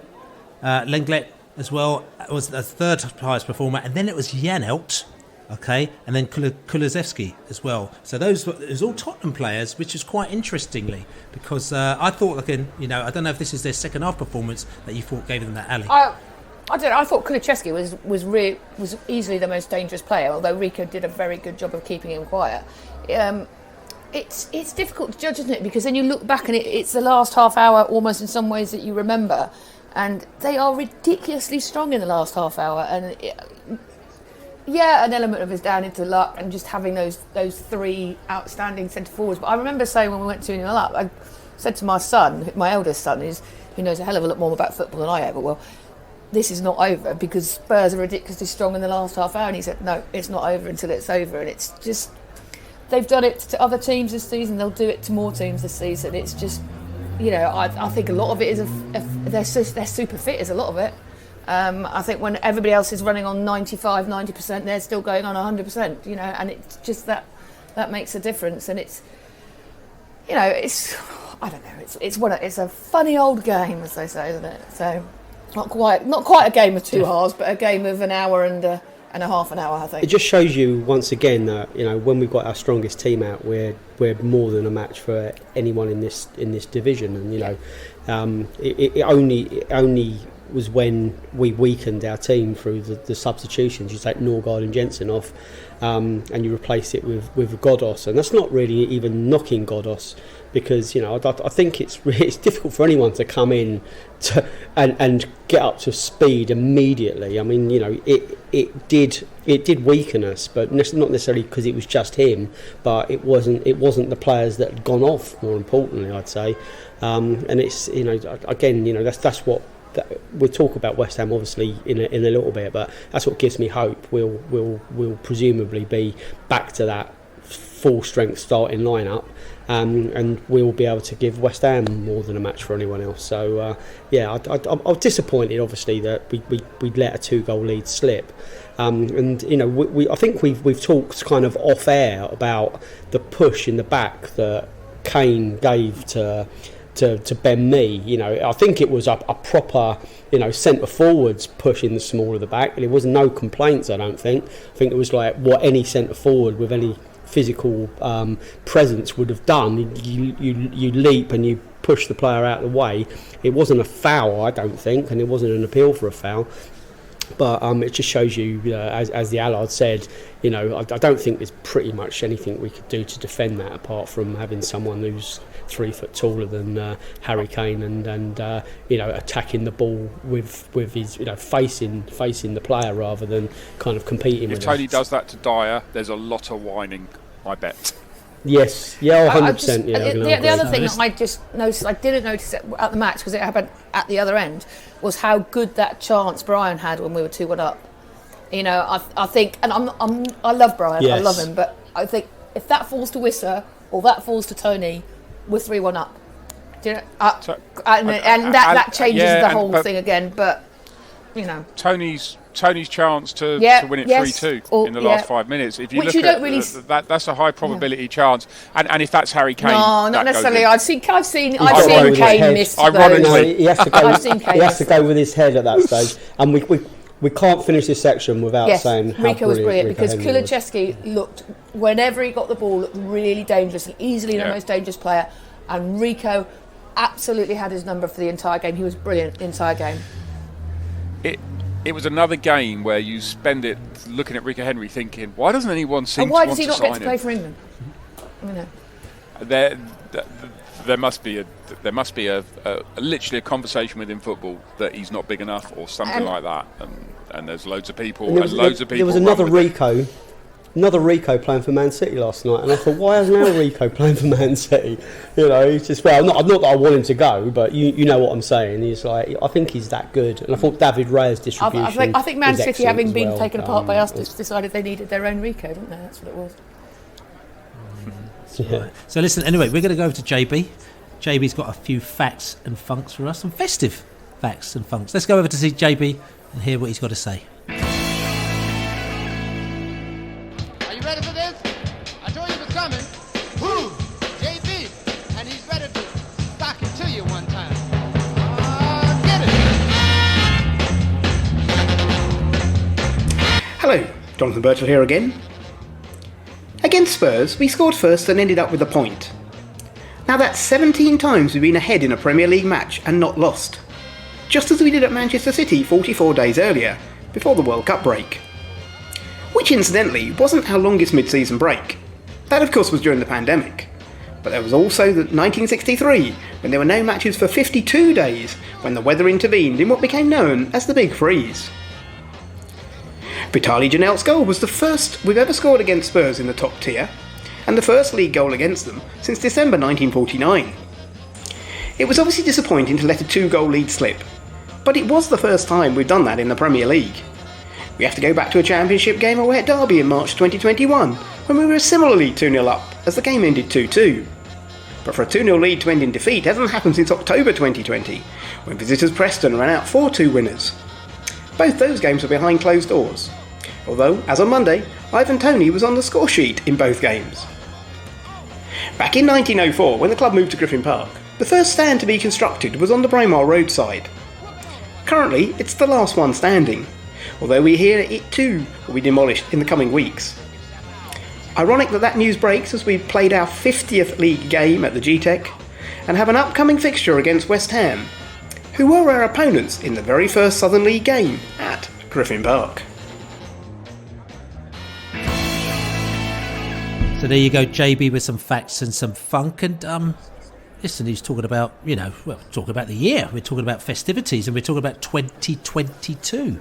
Lenglet as well was the third highest performer, and then it was Janelt, okay, and then Kulusevski as well. So it was all Tottenham players, which is quite interestingly, because I thought, I don't know if this is their second half performance that you thought gave them that alley. I don't know. I thought Kulusevski was easily the most dangerous player, although Rico did a very good job of keeping him quiet. It's difficult to judge, isn't it? Because then you look back and it's the last half hour almost in some ways that you remember. And they are ridiculously strong in the last half hour. And an element of it's down into luck and just having those three outstanding centre forwards. But I remember saying when we went 2-0 up, I said to my son, my eldest son, who knows a hell of a lot more about football than I ever will, this is not over because Spurs are ridiculously strong in the last half hour. And he said, no, it's not over until it's over. And it's just, they've done it to other teams this season. They'll do it to more teams this season. It's just, I think a lot of it is they're super fit is a lot of it. I think when everybody else is running on 95, 90%, they're still going on 100%, and it's just that makes a difference. And it's, I don't know, it's a funny old game, as they say, isn't it? So not quite a game of two halves, but a game of an hour and a half an hour, I think. It just shows you once again that when we've got our strongest team out, we're more than a match for anyone in this division, and it only was when we weakened our team through the substitutions. You take Norgard and Jensen off, and you replace it with Godos, and that's not really even knocking Godos, because I think it's difficult for anyone to come in and get up to speed immediately. I mean, it did weaken us, but not necessarily because it was just him, but it wasn't the players that had gone off. More importantly, I'd say, and it's again, that's what. We'll talk about West Ham obviously in a little bit, but that's what gives me hope. We'll presumably be back to that full strength starting lineup, and we'll be able to give West Ham more than a match for anyone else. So I was disappointed obviously that we let a 2-goal lead slip, and I think we've talked kind of off air about the push in the back that Kane gave to Ben Mee. I think it was a proper centre forwards push in the small of the back, and it was no complaints. I think it was like what any centre forward with any physical presence would have done. You leap and you push the player out of the way. It wasn't a foul, I don't think, and it wasn't an appeal for a foul. But it just shows you, as the Allard said, I don't think there's pretty much anything we could do to defend that apart from having someone who's 3 foot taller than Harry Kane and attacking the ball with his facing the player rather than kind of competing with him. If Tony does that to Dyer, there's a lot of whining, I bet. Yes, 100%. The other thing that I just noticed, I didn't notice it at the match because it happened at the other end, was how good that chance Brian had when we were 2-1 up. I think, and I love Brian, yes. I love him, but I think if that falls to Wissa or that falls to Tony, we're 3-1 up. Do you know? And that changes the whole thing again. But Tony's Tony's chance to win it 3-2 in the last 5 minutes. If you Which look you at don't really that's a high probability chance. And if that's Harry Kane, no, not necessarily. I've seen Kane miss. Ironically, he has to go. He has to go with his head at that stage, and we can't finish this section without saying how Rico was brilliant Rico because Henry Kulusevski looked, whenever he got the ball, looked really dangerous and easily the most dangerous player. And Rico absolutely had his number for the entire game. He was brilliant the entire game. It was another game where you spend it looking at Rico Henry thinking, why doesn't anyone seem to why want does he to not sign get to play him? for England? I mean, There must be a literally a conversation within football that he's not big enough or something like that, and there's loads of people There was another Rico playing for Man City last night, and I thought, why isn't our Rico playing for Man City? You know, he's just not that I want him to go, but you know what I'm saying. He's like, I think he's that good, and I thought David Raya's distribution. I think Man City, having been taken apart by us, it's decided they needed their own Rico, didn't they? That's what it was. Yeah. So listen, anyway, we're going to go over to JB. JB's got a few facts and funks for us, some festive facts and funks. Let's go over to see JB and hear what he's got to say. Are you ready for this? I told you it was coming. Woo! JB, and he's ready to sock it to you one time. Get it! Hello, Jonathan Birchall here again. Against Spurs, we scored first and ended up with a point. Now that's 17 times we've been ahead in a Premier League match and not lost. Just as we did at Manchester City 44 days earlier, before the World Cup break. Which incidentally wasn't our longest mid-season break. That of course was during the pandemic. But there was also the 1963, when there were no matches for 52 days, when the weather intervened in what became known as the Big Freeze. Vitaly Janelt's goal was the first we've ever scored against Spurs in the top tier, and the first league goal against them since December 1949. It was obviously disappointing to let a 2-goal lead slip, but it was the first time we've done that in the Premier League. We have to go back to a Championship game away at Derby in March 2021, when we were similarly 2-0 up as the game ended 2-2. But for a 2-0 lead to end in defeat hasn't happened since October 2020, when visitors Preston ran out 4-2 winners. Both those games were behind closed doors. Although, as on Monday, Ivan Toney was on the score sheet in both games. Back in 1904, when the club moved to Griffin Park, the first stand to be constructed was on the Braemar roadside. Currently, it's the last one standing, although we hear it too will be demolished in the coming weeks. Ironic that news breaks as we've played our 50th league game at the G-Tech and have an upcoming fixture against West Ham, who were our opponents in the very first Southern League game at Griffin Park. So there you go, JB, with some facts and some funk. And listen, he's talking about, talking about the year. We're talking about festivities, and we're talking about 2022.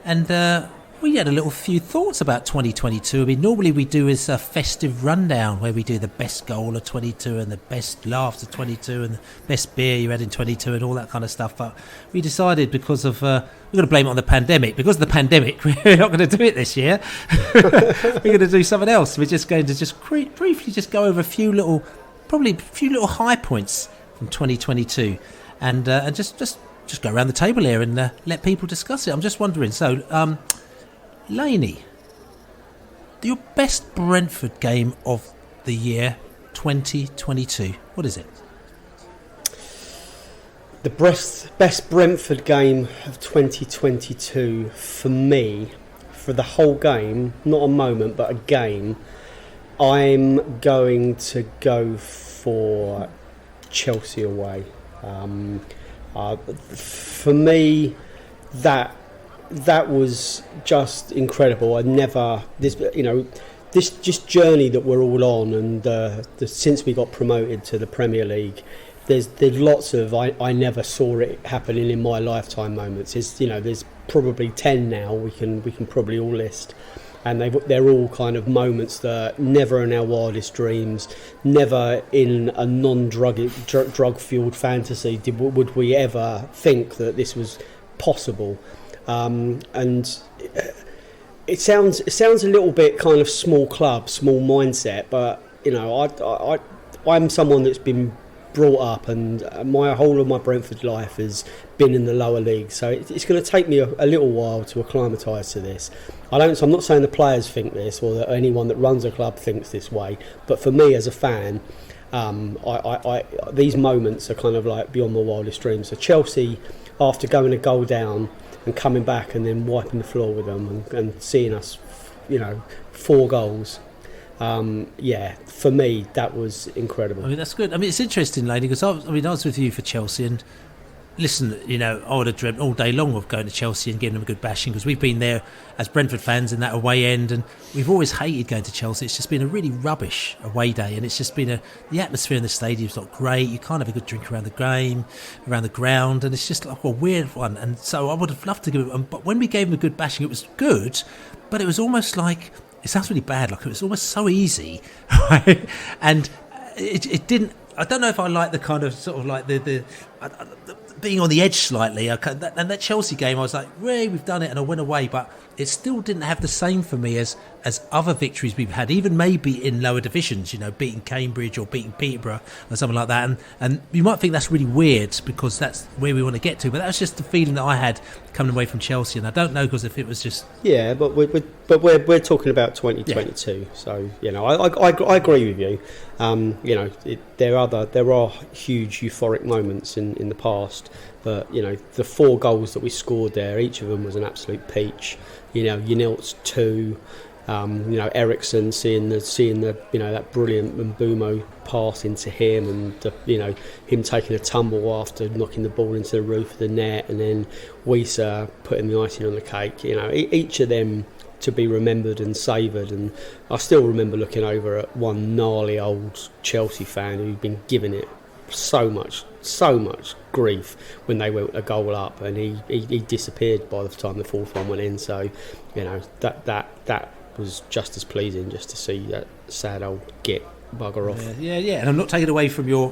And we had a few thoughts about 2022. I mean, normally we do is a festive rundown where we do the best goal of 22 and the best laughs of 22 and the best beer you had in 22 and all that kind of stuff. But we decided because of we're going to blame it on the pandemic. Because of the pandemic, we're not going to do it this year. We're going to do something else. We're just going to briefly just go over a few little high points from 2022, and just go around the table here and let people discuss it. I'm just wondering. So, Laney, your best Brentford game of the year 2022. What is it? The best Brentford game of 2022 for me, for the whole game, not a moment but a game, I'm going to go for Chelsea away. For me, that was just incredible. This just journey that we're all on, and since we got promoted to the Premier League, there's lots of I never saw it happening in my lifetime moments. There's probably 10 now we can probably all list, and they're all kind of moments that never in our wildest dreams, never in a drug fueled fantasy would we ever think that this was possible. And it sounds a little bit kind of small club, small mindset, but I'm someone that's been brought up, and my whole of my Brentford life has been in the lower league. So it's going to take me a little while to acclimatise to this. So I'm not saying the players think this or that anyone that runs a club thinks this way, but for me as a fan, these moments are kind of like beyond my wildest dreams. So Chelsea, after going a goal down and coming back and then wiping the floor with them and seeing us, 4 goals. For me, that was incredible. I mean, that's good. I mean, it's interesting, Laney, because I was with you for Chelsea, and listen, I would have dreamt all day long of going to Chelsea and giving them a good bashing, because we've been there as Brentford fans in that away end, and we've always hated going to Chelsea. It's just been a really rubbish away day, and it's just been the atmosphere in the stadium's not great. You can't have a good drink around the game, around the ground, and it's just like a weird one. And so I would have loved to give it, but when we gave them a good bashing, it was good, but it was almost like, it sounds really bad, like it was almost so easy, right? And it didn't. I don't know if I like the kind of sort of like the being on the edge slightly. And that Chelsea game, I was like, "Ray, we've done it," and I went away. But it still didn't have the same for me as other victories we've had, even maybe in lower divisions. Beating Cambridge or beating Peterborough or something like that. And you might think that's really weird because that's where we want to get to. But that was just the feeling that I had coming away from Chelsea. And I don't know because if it was just but we're talking about 2022. Yeah. So I agree with you. There are huge euphoric moments in the past, but the 4 goals that we scored there, each of them was an absolute peach. Janelt's 2. Ericsson seeing the that brilliant Mbumo pass into him, and him taking a tumble after knocking the ball into the roof of the net, and then Wieser putting the icing on the cake. Each of them to be remembered and savoured. And I still remember looking over at one gnarly old Chelsea fan who'd been giving it so much grief when they went a goal up, and he disappeared by the time the 4th one went in. So that was just as pleasing, just to see that sad old git bugger off. Yeah. And I'm not taking away from your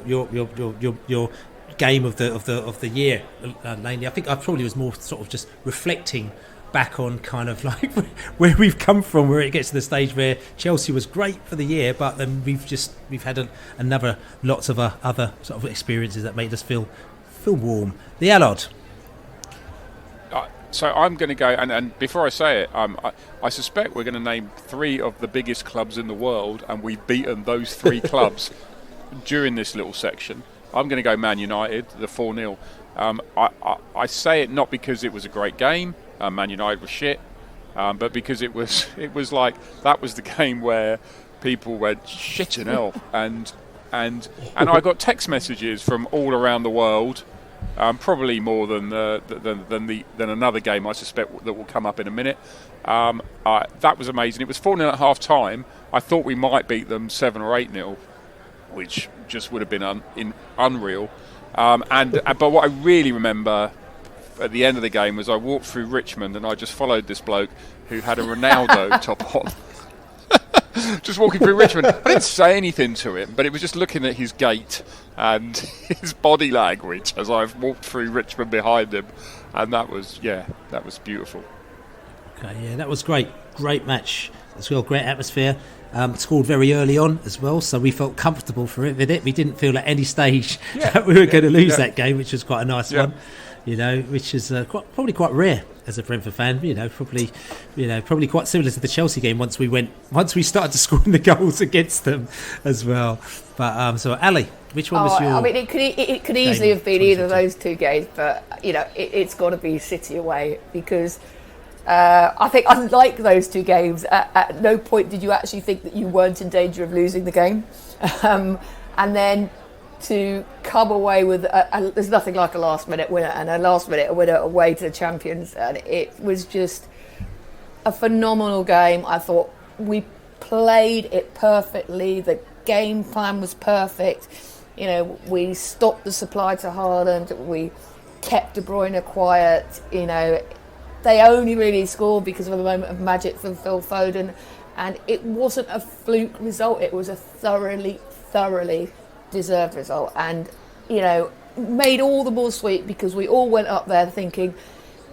game of the year, Laney. I think I probably was more sort of just reflecting back on kind of like where we've come from, where it gets to the stage where Chelsea was great for the year, but then we've had another lots of other sort of experiences that made us feel warm. The Allard. So I'm going to go, and before I say it, I suspect we're going to name 3 of the biggest clubs in the world, and we've beaten those 3 clubs during this little section. I'm going to go Man United, the 4-0. I say it not because it was a great game. Man United was shit, but because it was like that was the game where people went shit and hell, and I got text messages from all around the world, probably more than another game I suspect that will come up in a minute. That was amazing. It was 4-0 at half time. I thought we might beat them 7 or 8-0, which just would have been unreal. But what I really remember at the end of the game was I walked through Richmond and I just followed this bloke who had a Ronaldo top on. Just walking through Richmond. I didn't say anything to him, but it was just looking at his gait and his body language as I walked through Richmond behind him, and that was beautiful. Okay, yeah, that was great match as well, great atmosphere. Scored very early on as well, so we felt comfortable for it. We didn't feel at any stage that we were going to lose that game, which was quite a nice one. Which is probably quite rare as a Brentford fan. Probably quite similar to the Chelsea game. Once we started to score the goals against them as well. But so Ali, which one was your? I mean, it could easily have been either of those 2 games, but it's got to be City away, because I think unlike those 2 games, at no point did you actually think that you weren't in danger of losing the game, and then to come away with there's nothing like a last minute winner, and a last minute winner away to the champions, and it was just a phenomenal game. I thought we played it perfectly. The game plan was perfect. We stopped the supply to Haaland. We kept De Bruyne quiet. They only really scored because of a moment of magic from Phil Foden, and it wasn't a fluke result. It was a thoroughly deserved result, and made all the more sweet because we all went up there thinking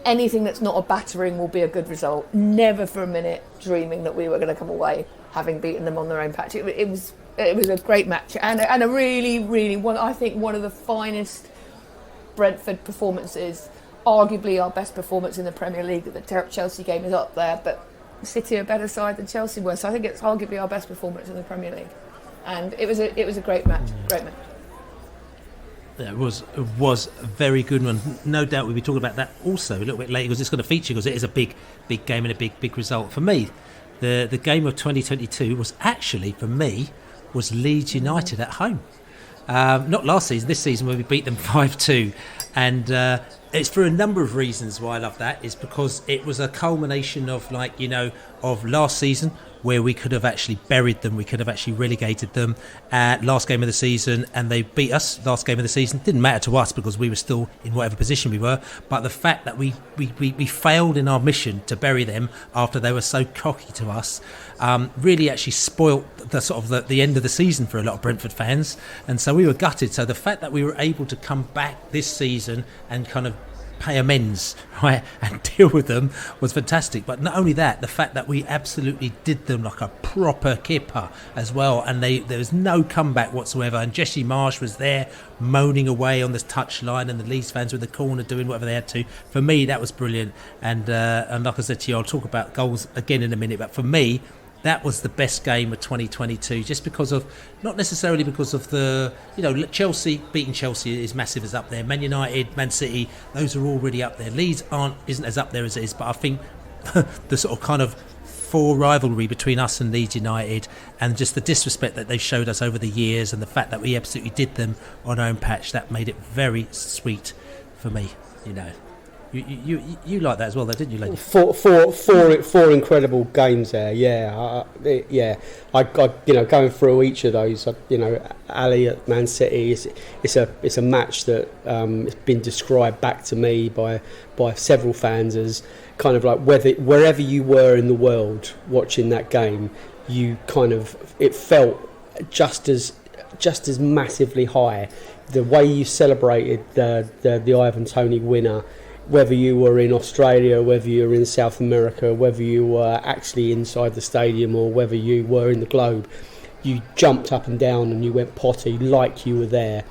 anything that's not a battering will be a good result. Never for a minute dreaming that we were going to come away having beaten them on their own patch. It was It was a great match and a really, really one of the finest Brentford performances. Arguably our best performance in the Premier League. The Chelsea game is up there, but City are a better side than Chelsea were. So I think it's arguably our best performance in the Premier League. And it was a great match. Great match. Yeah, it was a very good one. No doubt we'll be talking about that also a little bit later because it's going to feature because it is a big game and a big result. For me, the game of 2022 was actually, for me, was Leeds United at home. Not last season, this season when we beat them 5-2. And it's for a number of reasons why I love that. Is because it was a culmination of of last season where we could have actually buried them, we could have actually relegated them at last game of the season, and they beat us last game of the season. Didn't matter to us because we were still in whatever position we were, but the fact that we failed in our mission to bury them after they were so cocky to us really actually spoilt the end of the season for a lot of Brentford fans, and so we were gutted. So the fact that we were able to come back this season and kind of pay amends, right, and deal with them was fantastic. But not only that, the fact that we absolutely did them like a proper kipper as well, and there was no comeback whatsoever. And Jesse Marsh was there moaning away on the touchline, and the Leeds fans were in the corner doing whatever they had to. For me, that was brilliant. And like I said to you, I'll talk about goals again in a minute. But for me, that was the best game of 2022, just because of, not necessarily because of the, Chelsea, beating Chelsea is massive as up there. Man United, Man City, those are already up there. Leeds isn't as up there as it is, but I think the sort of kind of for rivalry between us and Leeds United, and just the disrespect that they've showed us over the years, and the fact that we absolutely did them on our own patch, that made it very sweet for me, You like that as well, though, didn't you, lady? Four incredible games there. Yeah. I going through each of those. Ali at Man City. It's a match that has been described back to me by several fans as kind of like wherever you were in the world watching that game, it felt just as massively high. The way you celebrated the Ivan Toney winner. Whether you were in Australia, whether you were in South America, whether you were actually inside the stadium or whether you were in the Globe, you jumped up and down and you went potty like you were there.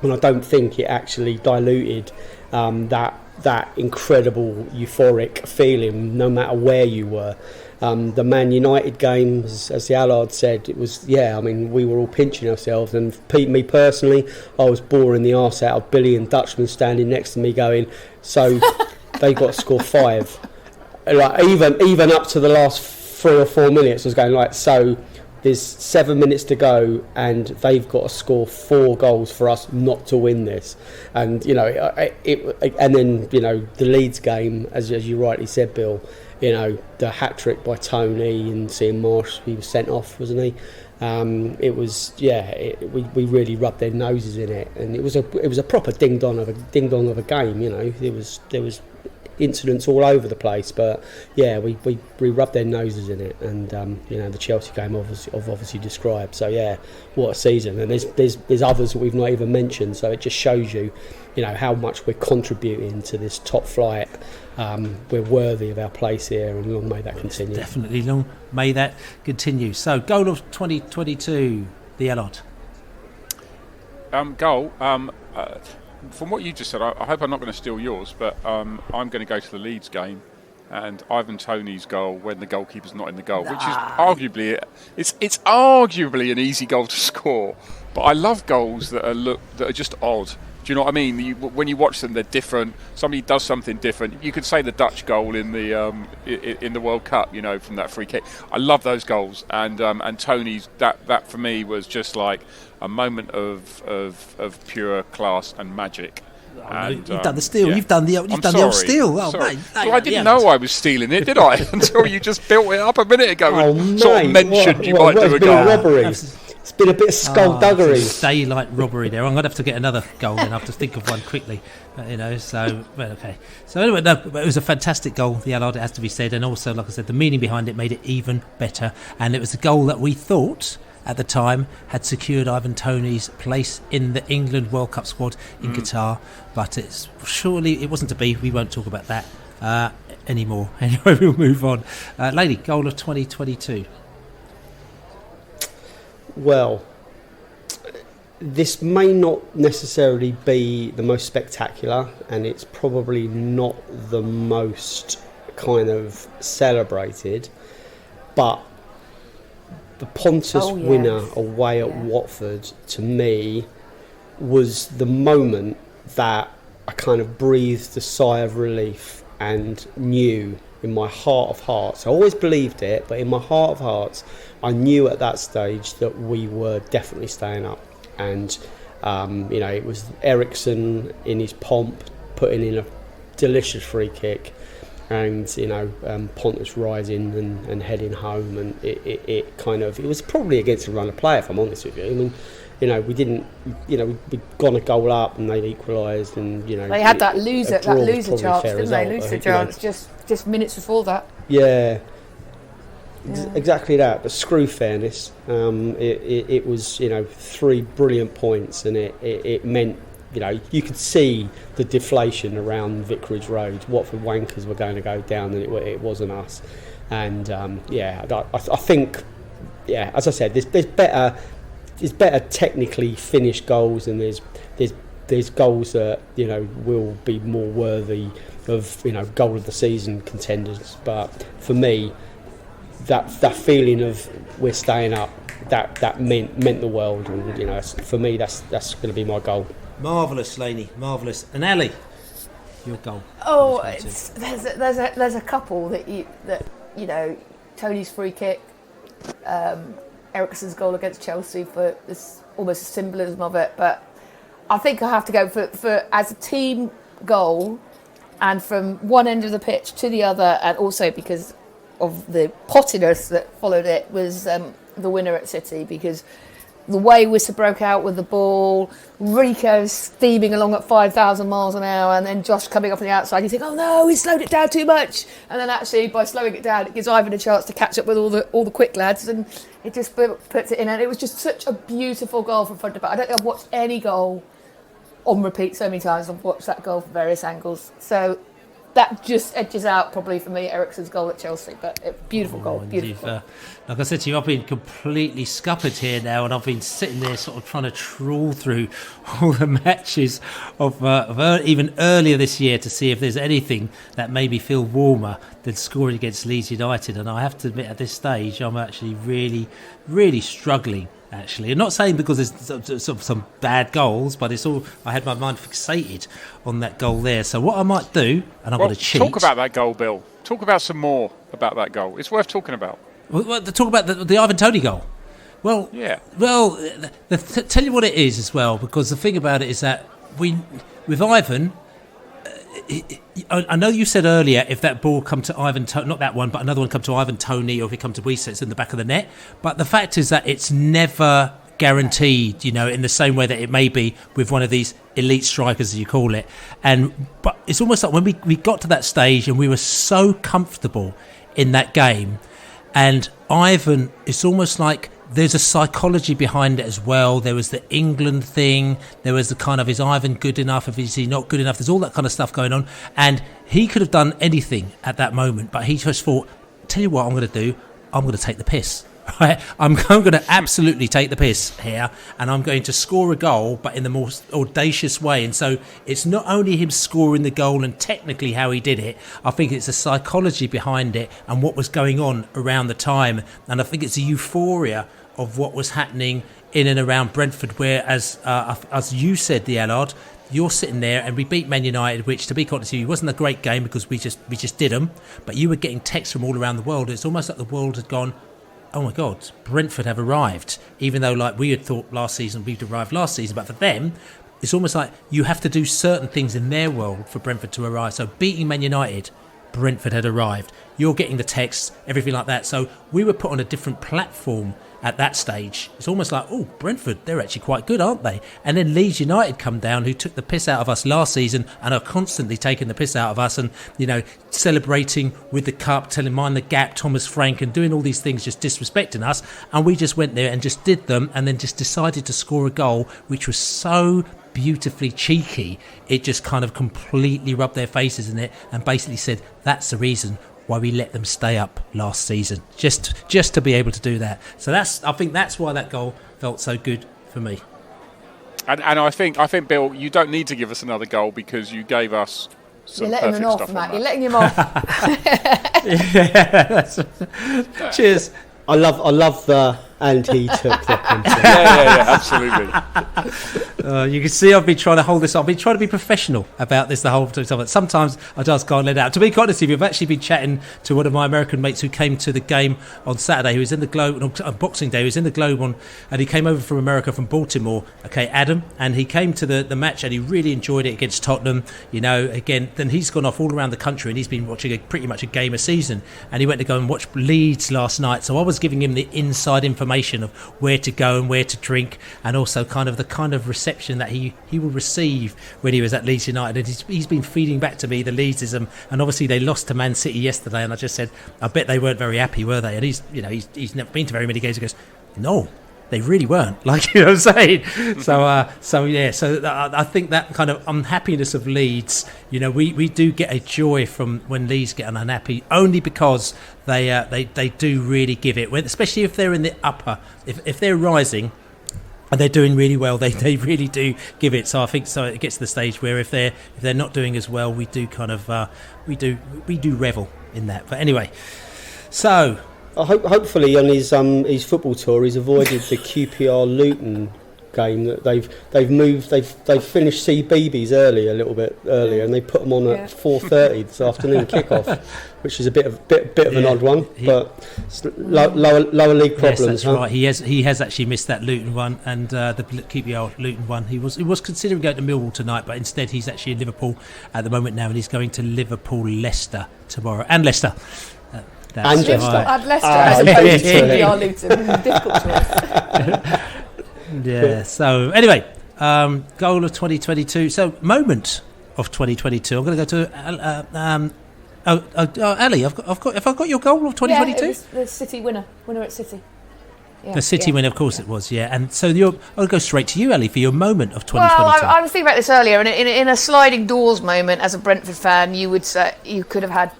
And I don't think it actually diluted that incredible euphoric feeling, no matter where you were. The Man United games, as the Allard said, it was, we were all pinching ourselves. And me personally, I was boring the arse out of Billy and Dutchman standing next to me going, so they got to score 5. Like even up to the last 3 or 4 minutes, I was going like, so there's 7 minutes to go and they've got to score 4 goals for us not to win this. And, and then, the Leeds game, as you rightly said, Bill, the hat-trick by Toney and seeing Marsh, he was sent off, wasn't he? It was, we really rubbed their noses in it, and it was a proper ding dong of a game. There was incidents all over the place, but we rubbed their noses in it, and the Chelsea game obviously described. So what a season! And there's others that we've not even mentioned. So it just shows you, how much we're contributing to this top flight. We're worthy of our place here, and long may that continue. Definitely, long may that continue. So, goal of 2022, the Allard. From what you just said, I hope I'm not going to steal yours, but I'm going to go to the Leeds game and Ivan Toney's goal when the goalkeeper's not in the goal, which is arguably it's arguably an easy goal to score. But I love goals that are just odd. Do you know what I mean? When you watch them, they're different. Somebody does something different. You could say the Dutch goal in the World Cup, from that free kick. I love those goals, and Toney's that for me was just like a moment of pure class and magic. And, you've done the steal. You've done the old steal. Oh, sorry. mate, Well, I didn't know I was stealing it, did I? Until you just built it up a minute ago and sort of mentioned you might do a goal. Robbery. It's been a bit of skullduggery. Daylight robbery there. I'm going to have to get another goal and I have to think of one quickly. So okay. So anyway, no, it was a fantastic goal, the Allard, it has to be said. And also, like I said, the meaning behind it made it even better. And it was a goal that we thought at the time had secured Ivan Toney's place in the England World Cup squad in Qatar. But it wasn't to be. We won't talk about that anymore. Anyway, we'll move on. Lady, goal of 2022. Well, this may not necessarily be the most spectacular, and it's probably not the most kind of celebrated, but the Pontus winner away at Watford, to me, was the moment that I kind of breathed a sigh of relief and knew in my heart of hearts, I always believed it, but in my heart of hearts, I knew at that stage that we were definitely staying up. And, it was Eriksson in his pomp, putting in a delicious free kick, and, Pontus rising and heading home. And it was probably against a run of play, if I'm honest with you. I mean, we didn't, we'd gone a goal up and they'd equalised, and, They had that loser chance, didn't they? Loser chance, just minutes before that. Yeah. Exactly that, but screw fairness. It was 3 brilliant points, and it meant you could see the deflation around Vicarage Road. Watford wankers were going to go down, and it wasn't us. And I think as I said, there's better technically finished goals, and there's goals that will be more worthy of goal of the season contenders. But for me, that feeling of we're staying up, that meant the world, and for me that's going to be my goal. Marvellous, Laney, marvellous. And Ali, your goal. Oh, there's a couple that Tony's free kick, Eriksson's goal against Chelsea, for this almost a symbolism of it. But I think I have to go for as a team goal, and from one end of the pitch to the other, and also because of the pottiness that followed it, was the winner at City, because the way Wissa broke out with the ball, Rico steaming along at 5,000 miles an hour, and then Josh coming off on the outside, you think, oh no, he slowed it down too much. And then actually, by slowing it down, it gives Ivan a chance to catch up with all the quick lads, and it just puts it in. And it was just such a beautiful goal from front to back. I don't think I've watched any goal on repeat so many times. I've watched that goal from various angles. So that just edges out probably for me Eriksson's goal at Chelsea, but a beautiful goal, beautiful. Like I said to you, I've been completely scuppered here now, and I've been sitting there sort of trying to trawl through all the matches of even earlier this year to see if there's anything that made me feel warmer than scoring against Leeds United. And I have to admit, at this stage, I'm actually really, really struggling. Actually, I'm not saying because there's some bad goals, but it's all, I had my mind fixated on that goal there. So what I might do, and I'm going to cheat. Talk about that goal, Bill. Talk about some more about that goal. It's worth talking about. Well, talk about the Ivan Toney goal. Well, yeah. Well, tell you what it is as well, because the thing about it is that with Ivan. I know you said earlier if that ball come to Ivan, not that one, but another one come to Ivan Toney, or if it come to Wiese, it's in the back of the net. But the fact is that it's never guaranteed, in the same way that it may be with one of these elite strikers, as you call it. But it's almost like when we got to that stage and we were so comfortable in that game, and Ivan, it's almost like there's a psychology behind it as well. There was the England thing. There was the kind of, is Ivan good enough? Is he not good enough? There's all that kind of stuff going on. And he could have done anything at that moment, but he just thought, tell you what I'm going to do. I'm going to take the piss. Right? I'm going to absolutely take the piss here, and I'm going to score a goal, but in the most audacious way. And so it's not only him scoring the goal and technically how he did it. I think it's the psychology behind it and what was going on around the time. And I think it's the euphoria of what was happening in and around Brentford, where, as you said, the Allard, you're sitting there and we beat Man United, which, to be honest with you, wasn't a great game because we just did them. But you were getting texts from all around the world. It's almost like the world had gone, oh my God, Brentford have arrived. Even though, like, we had thought last season we'd arrived last season, but for them, it's almost like you have to do certain things in their world for Brentford to arrive. So beating Man United, Brentford had arrived. You're getting the texts, everything like that. So we were put on a different platform at that stage. It's almost like, oh, Brentford, they're actually quite good, aren't they? And then Leeds United come down, who took the piss out of us last season and are constantly taking the piss out of us, and, celebrating with the cup, telling mind the gap, Thomas Frank, and doing all these things, just disrespecting us. And we just went there and just did them, and then just decided to score a goal, which was so beautifully cheeky. It just kind of completely rubbed their faces in it and basically said, that's the reason why we let them stay up last season, just to be able to do that. So I think that's why that goal felt so good for me. And I think Bill, you don't need to give us another goal because you gave us some You're letting him off, Matt. You're letting him off. Yeah, cheers. I love the and he took the penalty. Yeah, absolutely. You can see I've been trying to hold this. I've been trying to be professional about this the whole time. Sometimes I just can't let it out. To be honest with you, I've actually been chatting to one of my American mates who came to the game on Saturday, who was in the Globe on Boxing Day. He was in the Globe and he came over from America, from Baltimore. Okay, Adam, and he came to the match and he really enjoyed it against Tottenham. You know, again, then he's gone off all around the country and he's been watching pretty much a game a season. And he went to go and watch Leeds last night. So I was giving him the inside information of where to go and where to drink, and also kind of reception that he will receive when he was at Leeds United. And he's been feeding back to me the Leedsism, and obviously they lost to Man City yesterday, and I just said, I bet they weren't very happy, were they? And he's never been to very many games. He goes, no, they really weren't. Like, you know what I'm saying? So I think that kind of unhappiness of Leeds, you know, we do get a joy from when Leeds get unhappy, only because they do really give it, especially if they're in the upper, if they're rising and they're doing really well, they really do give it. So I think it gets to the stage where if they're not doing as well, we do kind of we do revel in that. But anyway, so hopefully on his football tour, he's avoided the QPR Luton game that they've finished CBeebies a little bit earlier, and they put them on at 4:30 this afternoon kickoff, which is a bit of an odd one, but lower league problems. Yes, that's right. He has actually missed that Luton one, and the QPR Luton one. He was considering going to Millwall tonight, but instead he's actually in Liverpool at the moment now, and he's going to Liverpool-Leicester tomorrow, and Leicester. And Leicester as opposed to QPR Luton. Difficult choice. Yeah, so anyway, goal of 2022. So, moment of 2022. I'm going to go to Ali. Have I got your goal of 2022? Yeah, it was the City winner at City. Yeah, the City win, of course it was, yeah. And so I'll go straight to you, Ali, for your moment of 2022. Well, I was thinking about this earlier, and in a sliding doors moment, as a Brentford fan, you would say you could have had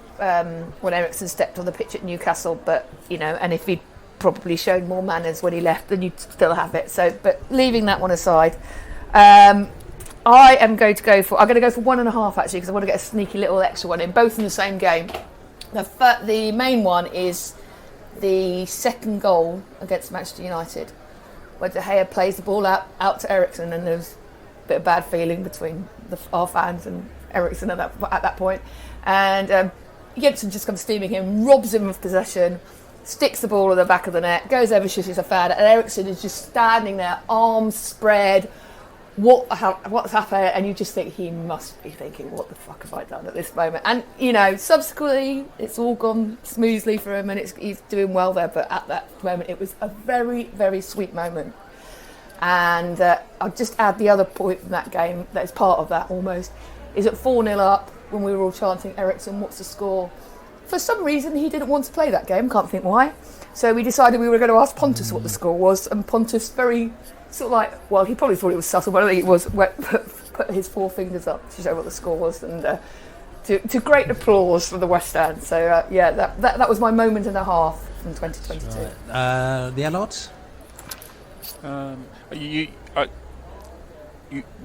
when Eriksen stepped on the pitch at Newcastle, but you know, and if he'd probably shown more manners when he left, then you'd still have it. So, but leaving that one aside, I'm going to go for 1.5 actually, because I want to get a sneaky little extra one in, both in the same game. The main one is the second goal against Manchester United, where De Gea plays the ball out to Eriksen, and there's a bit of bad feeling between our fans and Eriksen at that point, and Jensen just comes steaming him, robs him of possession, sticks the ball in the back of the net, goes over, shoots a fan, and Eriksen is just standing there, arms spread. What's happened? And you just think he must be thinking, what the fuck have I done at this moment? And you know, subsequently it's all gone smoothly for him, and he's doing well there. But at that moment, it was a very, very sweet moment. And I'll just add the other point from that game that is part of that almost, is at 4-0 up when we were all chanting, Eriksen, what's the score? For some reason, he didn't want to play that game, can't think why. So we decided we were going to ask Pontus what the score was, and Pontus very sort of like, well, he probably thought it was subtle, but I think it was, put his 4 fingers up to show what the score was, and to great applause from the West Stand. So that was my moment and a half from 2022. Right. The Allard?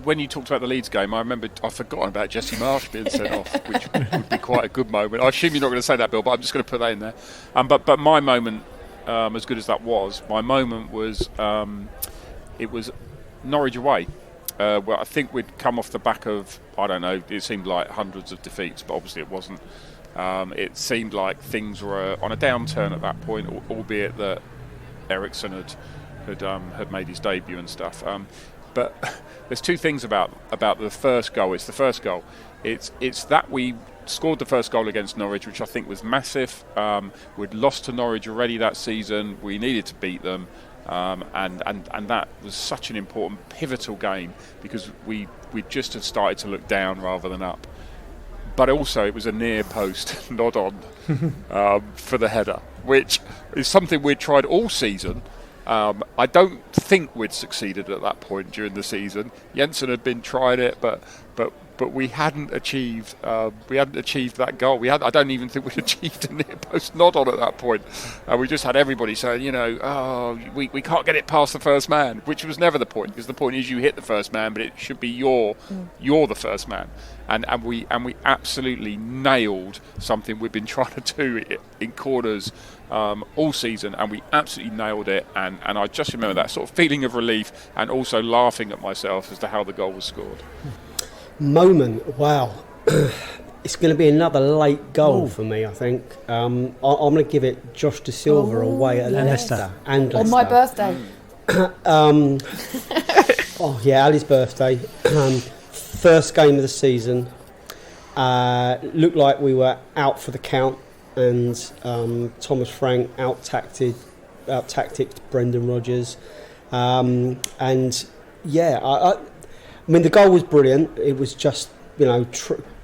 When you talked about the Leeds game, I remember I've forgotten about Jesse Marsh being sent off, which would be quite a good moment. I assume you're not going to say that, Bill, but I'm just going to put that in there. But my moment, as good as that was, my moment was it was Norwich away. Well, I think we'd come off the back of, I don't know, it seemed like hundreds of defeats, but obviously it wasn't. It seemed like things were on a downturn at that point, albeit that Eriksen had made his debut and stuff. But there's 2 things about the first goal. It's the first goal. It's that we scored the first goal against Norwich, which I think was massive. We'd lost to Norwich already that season. We needed to beat them, and that was such an important, pivotal game because we just had started to look down rather than up. But also, it was a near post nod on for the header, which is something we'd tried all season. I don't think we'd succeeded at that point during the season. Jensen had been trying it, but but we hadn't achieved that goal. I don't even think we'd achieved a near post nod on at that point. We just had everybody saying, we can't get it past the first man, which was never the point, because the point is you hit the first man, but it should be you're the first man. And we absolutely nailed something we've been trying to do in corners all season, and we absolutely nailed it. And I just remember that sort of feeling of relief, and also laughing at myself as to how the goal was scored. Moment, wow. It's going to be another late goal for me, I think. I'm going to give it Josh Da Silva away at Leicester. And Leicester. On my birthday. Ali's birthday. First game of the season. Looked like we were out for the count, and Thomas Frank out-tacticked Brendan Rodgers. I mean, the goal was brilliant. It was just,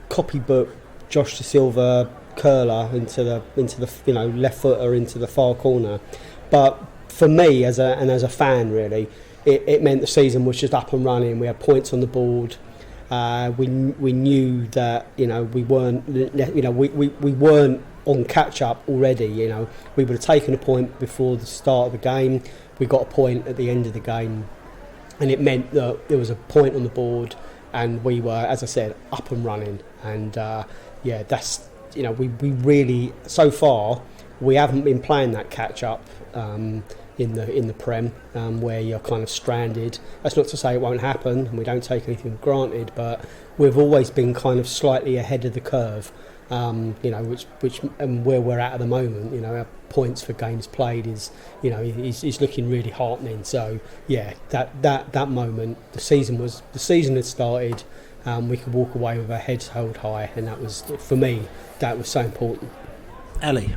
copybook Josh Da Silva curler into the left footer into the far corner. But for me, as a fan, really, it meant the season was just up and running. We had points on the board. We knew that we weren't on catch up already. We would have taken a point before the start of the game. We got a point at the end of the game. And it meant that there was a point on the board, and we were, as I said, up and running. And that's we really, so far we haven't been playing that catch up in the Prem, where you're kind of stranded. That's not to say it won't happen, and we don't take anything for granted, but we've always been kind of slightly ahead of the curve. Which and where we're at the moment, our points for games played is looking really heartening. So that moment, the season had started. We could walk away with our heads held high, and that was, for me, that was so important. Ellie.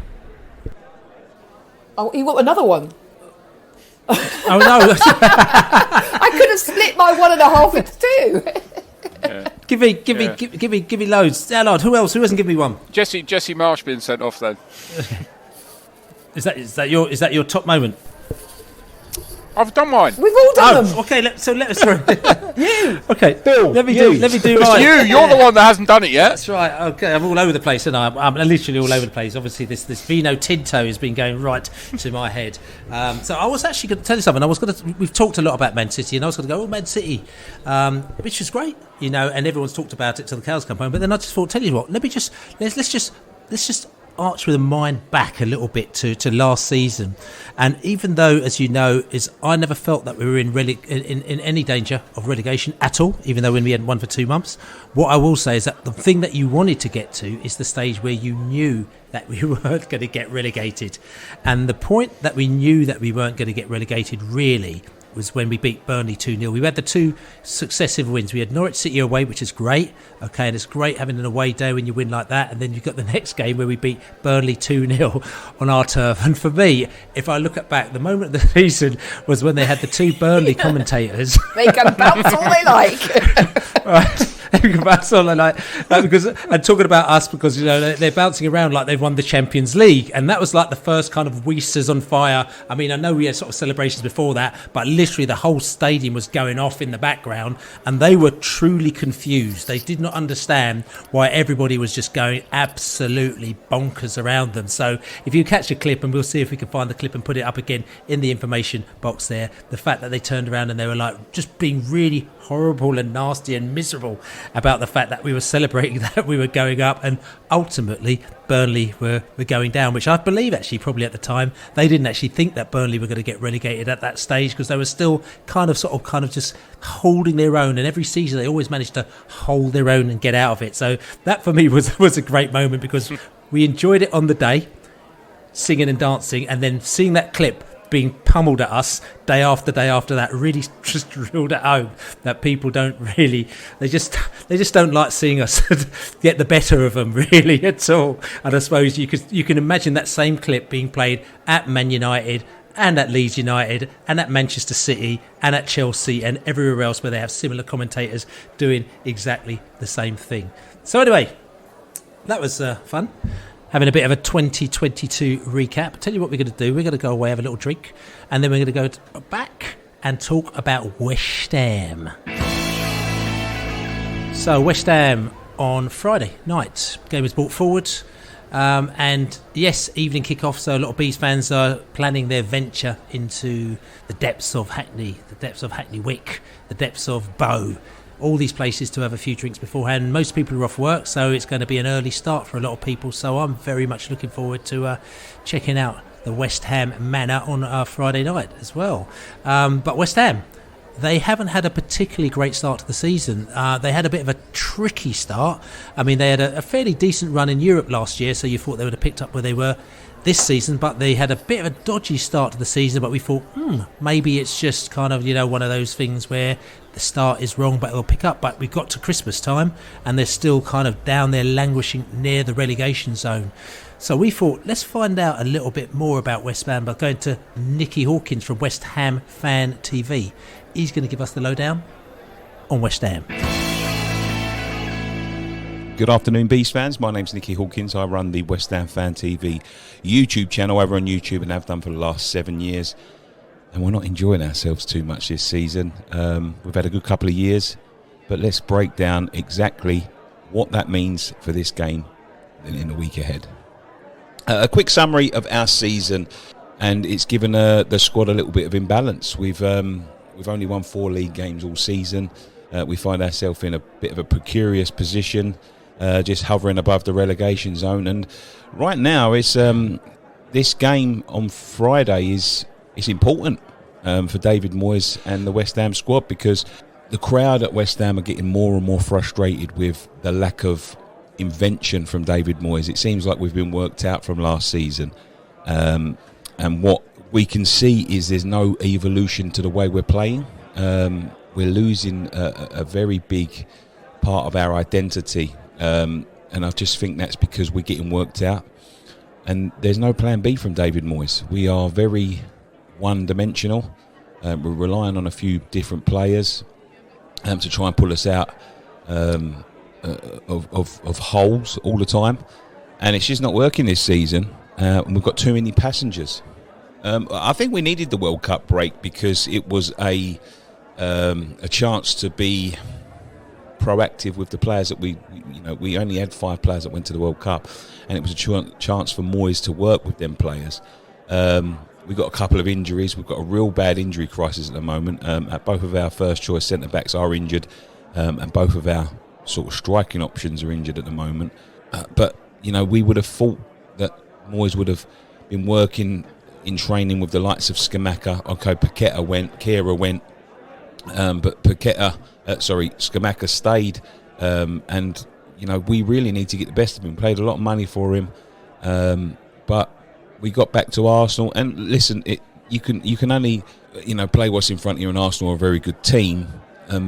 Oh, you want another one? Oh no! I could have split my 1.5 into 2. Yeah. Give me loads. Allard, who else? Who hasn't given me one? Jesse Marsh being sent off then. Is that your top moment? I've done mine. We've all done them. Okay, let us through. You. Okay, Bill. Let me do mine. You're the one that hasn't done it yet. That's right. Okay, I'm all over the place, and I'm literally all over the place. Obviously, this Vino Tinto has been going right to my head. So I was actually going to tell you something. We've talked a lot about Man City, and I was going to go, Man City, which is great, and everyone's talked about it till the cows come home. But then I just thought, tell you what, let's just arch with a mind back a little bit to last season. And even though, as you know, I never felt that we were in any danger of relegation at all, even though when we hadn't won for 2 months. What I will say is that the thing that you wanted to get to is the stage where you knew that we weren't going to get relegated. And the point that we knew that we weren't going to get relegated really was when we beat Burnley 2-0. We had the 2 successive wins. We had Norwich City away, which is great. Okay, and it's great having an away day when you win like that. And then you've got the next game where we beat Burnley 2-0 on our turf. And for me, if I look back, the moment of the season was when they had the 2 Burnley commentators. They can bounce all they like. Right. That's all I like. Because and talking about us, because they're bouncing around like they've won the Champions League, and that was like the first kind of Weisters on fire. I mean, I know we had sort of celebrations before that, but literally the whole stadium was going off in the background, and they were truly confused. They did not understand why everybody was just going absolutely bonkers around them. So if you catch a clip, and we'll see if we can find the clip and put it up again in the information box there, the fact that they turned around and they were like just being really horrible and nasty and miserable about the fact that we were celebrating that we were going up, and ultimately Burnley were going down, which I believe actually probably at the time they didn't actually think that Burnley were going to get relegated at that stage, because they were still kind of just holding their own, and every season they always managed to hold their own and get out of it. So that for me was a great moment, because we enjoyed it on the day, singing and dancing, and then seeing that clip being pummeled at us day after day after that really just drilled at home that people don't really, they just don't like seeing us get the better of them really at all. And I suppose you can imagine that same clip being played at Man United and at Leeds United and at Manchester City and at Chelsea and everywhere else where they have similar commentators doing exactly the same thing. So anyway, that was fun. Having a bit of a 2022 recap. Tell you what we're going to do. We're going to go away, have a little drink, and then we're going to go back and talk about West Ham. So West Ham on Friday night. Game was brought forward. And yes, evening kick-off, so a lot of Bees fans are planning their venture into the depths of Hackney, the depths of Hackney Wick, the depths of Bow, all these places to have a few drinks beforehand. Most people are off work, so it's going to be an early start for a lot of people, so I'm very much looking forward to checking out the West Ham Manor on Friday night as well. But West Ham, they haven't had a particularly great start to the season. They had a bit of a tricky start. I mean, they had a fairly decent run in Europe last year, so you thought they would have picked up where they were this season, but they had a bit of a dodgy start to the season, but we thought, maybe it's just kind of, one of those things where the start is wrong, but it'll pick up. But we got to Christmas time, and they're still kind of down there languishing near the relegation zone. So we thought, let's find out a little bit more about West Ham by going to Nicky Hawkins from West Ham Fan TV. He's going to give us the lowdown on West Ham. Good afternoon, Bees fans. My name's Nicky Hawkins. I run the West Ham Fan TV YouTube channel over on YouTube and have done for the last 7 years. And we're not enjoying ourselves too much this season. We've had a good couple of years, but let's break down exactly what that means for this game in the week ahead. A quick summary of our season, and it's given the squad a little bit of imbalance. We've only won 4 league games all season. We find ourselves in a bit of a precarious position, just hovering above the relegation zone. And right now, it's this game on Friday is important for David Moyes and the West Ham squad, because the crowd at West Ham are getting more and more frustrated with the lack of invention from David Moyes. It seems like we've been worked out from last season, and what we can see is there's no evolution to the way we're playing. We're losing a very big part of our identity, and I just think that's because we're getting worked out, and there's no plan B from David Moyes. We are very one-dimensional. We're relying on a few different players to try and pull us out of holes all the time, and it's just not working this season. And we've got too many passengers. I think we needed the World Cup break because it was a chance to be proactive with the players that we only had 5 players that went to the World Cup, and it was a chance for Moyes to work with them players. We've got a couple of injuries. We've got a real bad injury crisis at the moment. Both of our first choice centre backs are injured, and both of our sort of striking options are injured at the moment. But we would have thought that Moyes would have been working in training with the likes of Scamacca. Okay, Paqueta went, Kehrer went, but Scamacca stayed, and we really need to get the best of him. Played a lot of money for him, but we got back to Arsenal. And listen, you can only play what's in front of you, and Arsenal are a very good team,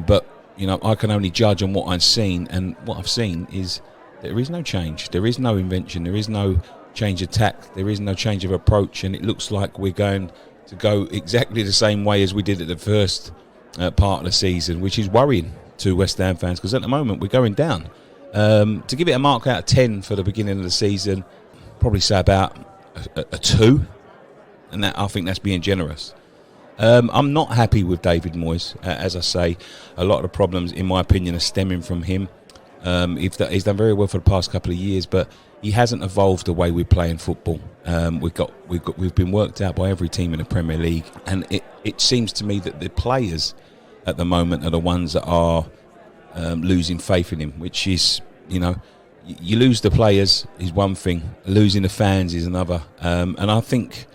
but I can only judge on what I've seen, and what I've seen is there is no change, there is no invention, there is no change of tact, there is no change of approach, and it looks like we're going to go exactly the same way as we did at the first part of the season, which is worrying to West Ham fans, because at the moment we're going down. To give it a mark out of 10 for the beginning of the season, probably say about a 2, and that, I think that's being generous. I'm not happy with David Moyes. As I say, a lot of the problems, in my opinion, are stemming from him. He's done very well for the past couple of years, but he hasn't evolved the way we play in football. We've been worked out by every team in the Premier League, and it seems to me that the players at the moment are the ones that are losing faith in him, which is, you lose the players is one thing, losing the fans is another. And I think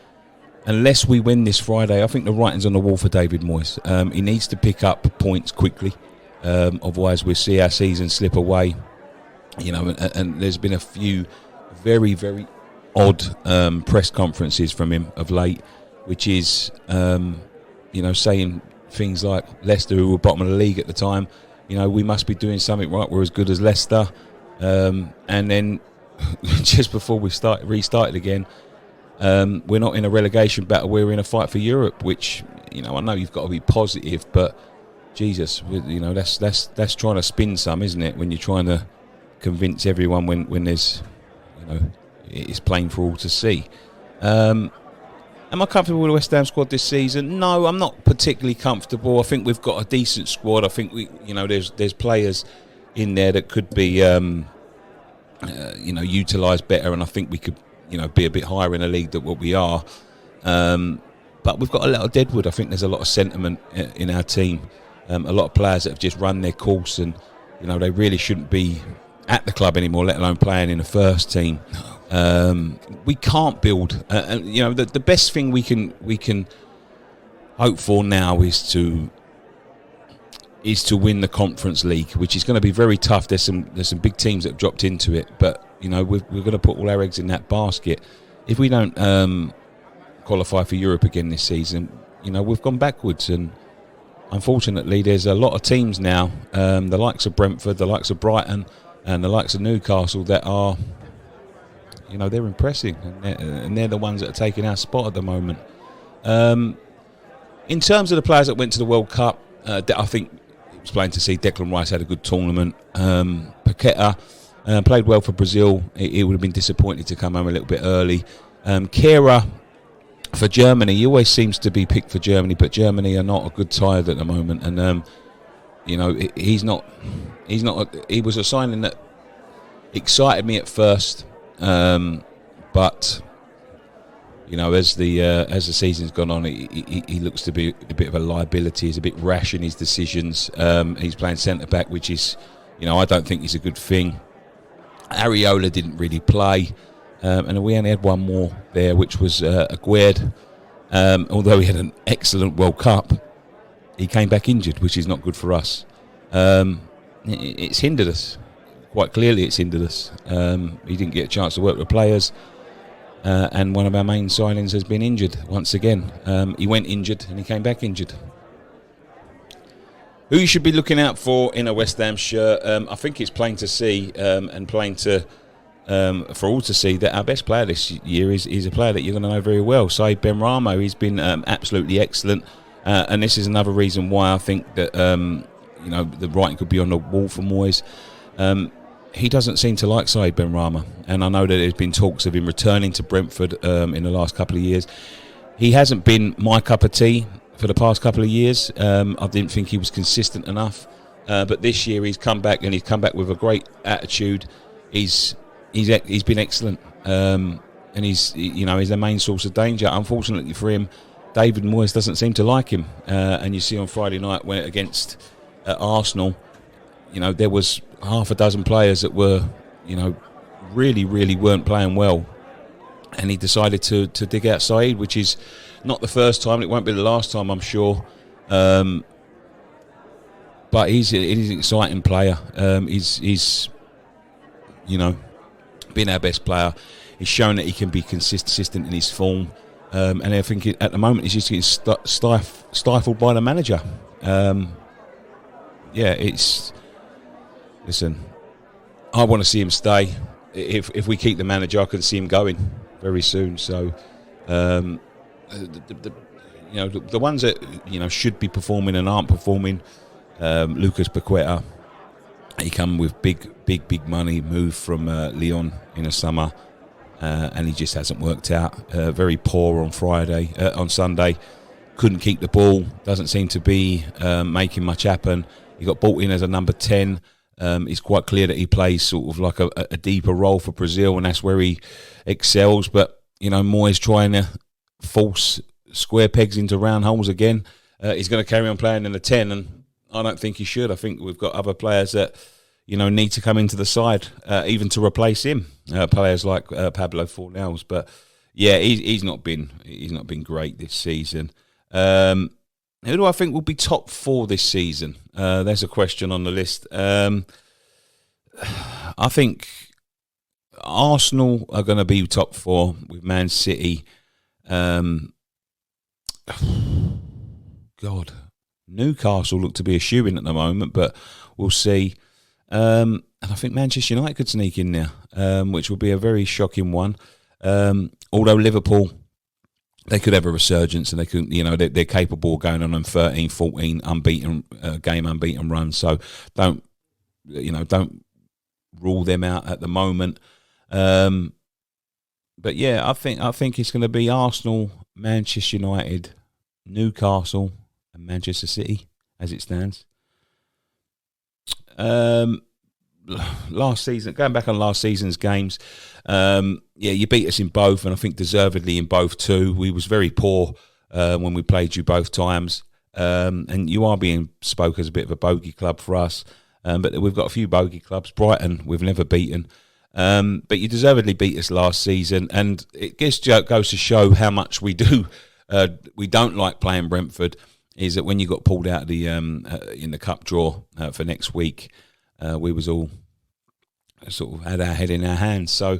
unless we win this Friday, I think the writing's on the wall for David Moyes. He needs to pick up points quickly, otherwise we'll see our season slip away. And there's been a few very, very odd press conferences from him of late, which is, saying things like Leicester, who were bottom of the league at the time, we must be doing something right, we're as good as Leicester. And then just before we restarted again, we're not in a relegation battle, we're in a fight for Europe, which, I know you've got to be positive, but Jesus, that's trying to spin some, isn't it, when you're trying to convince everyone when there's, it's plain for all to see. Am I comfortable with the West Ham squad this season? No, I'm not particularly comfortable. I think we've got a decent squad. I think there's players in there that could be utilised better, and I think we could be a bit higher in the league than what we are. But we've got a lot of deadwood. I think there's a lot of sentiment in our team. A lot of players that have just run their course, and they really shouldn't be at the club anymore, let alone playing in the first team. We can't build. The best thing we can hope for now is to win the Conference League, which is going to be very tough. There's some big teams that have dropped into it, but we're going to put all our eggs in that basket. If we don't qualify for Europe again this season, we've gone backwards, and unfortunately there's a lot of teams now, the likes of Brentford, the likes of Brighton, and the likes of Newcastle that are, they're impressing, and they're the ones that are taking our spot at the moment. In terms of the players that went to the World Cup, I think it was plain to see Declan Rice had a good tournament. Paqueta played well for Brazil. It would have been disappointing to come home a little bit early. Kehrer for Germany, he always seems to be picked for Germany, but Germany are not a good side at the moment, and he's not. He was a signing that excited me at first, but as the season's gone on, he looks to be a bit of a liability. He's a bit rash in his decisions. He's playing centre back, which is, I don't think is a good thing. Areola didn't really play. And we only had one more there, which was Aguerd. Although he had an excellent World Cup, he came back injured, which is not good for us. It's hindered us. Quite clearly it's hindered us. He didn't get a chance to work with players. And one of our main signings has been injured once again. He went injured and he came back injured. Who you should be looking out for in a West Ham shirt? I think it's plain to see and plain to... for all to see that our best player this year is a player that you're going to know very well, Said Benrahma. He's been absolutely excellent, and this is another reason why I think that the writing could be on the wall for Moyes. He doesn't seem to like Said Benrahma, and I know that there's been talks of him returning to Brentford in the last couple of years. He hasn't been my cup of tea for the past couple of years. I didn't think he was consistent enough, but this year he's come back, and he's come back with a great attitude. He's been excellent, and he's the main source of danger. Unfortunately for him, David Moyes doesn't seem to like him, and you see on Friday night when against Arsenal, there was half a dozen players that were, really weren't playing well, and he decided to dig out Said, which is not the first time. It won't be the last time, I'm sure. But he's an exciting player. He's been our best player. He's shown that he can be consistent in his form, and I think at the moment he's just getting stifled by the manager. Listen, I want to see him stay. If we keep the manager, I can see him going very soon. So the ones that should be performing and aren't performing, Lucas Paqueta. He come with big money, moved from Lyon in the summer, and he just hasn't worked out. Very poor on Sunday. Couldn't keep the ball. Doesn't seem to be making much happen. He got brought in as a number 10. It's quite clear that he plays sort of like a deeper role for Brazil, and that's where he excels. But Moyes trying to force square pegs into round holes again. He's going to carry on playing in the 10, and I don't think he should. I think we've got other players that need to come into the side, even to replace him. Players like Pablo Fornells. But yeah, he's not been great this season. Who do I think will be top 4 this season? There's a question on the list. I think Arsenal are going to be top 4 with Man City. God, Newcastle look to be a shoo-in at the moment, but we'll see. And I think Manchester United could sneak in there, which will be a very shocking one. Although Liverpool, they could have a resurgence, and they could, they're capable of going on 13, 14 unbeaten runs. So don't rule them out at the moment. But yeah, I think it's going to be Arsenal, Manchester United, Newcastle, and Manchester City as it stands. last season, going back on last season's games, you beat us in both, and I think deservedly in both too. We was very poor when we played you both times, and you are being spoke as a bit of a bogey club for us, but we've got a few bogey clubs. Brighton we've never beaten, but you deservedly beat us last season, and it goes to show how much we don't like playing Brentford. Is that when you got pulled out of the in the cup draw for next week, we was all sort of had our head in our hands. So,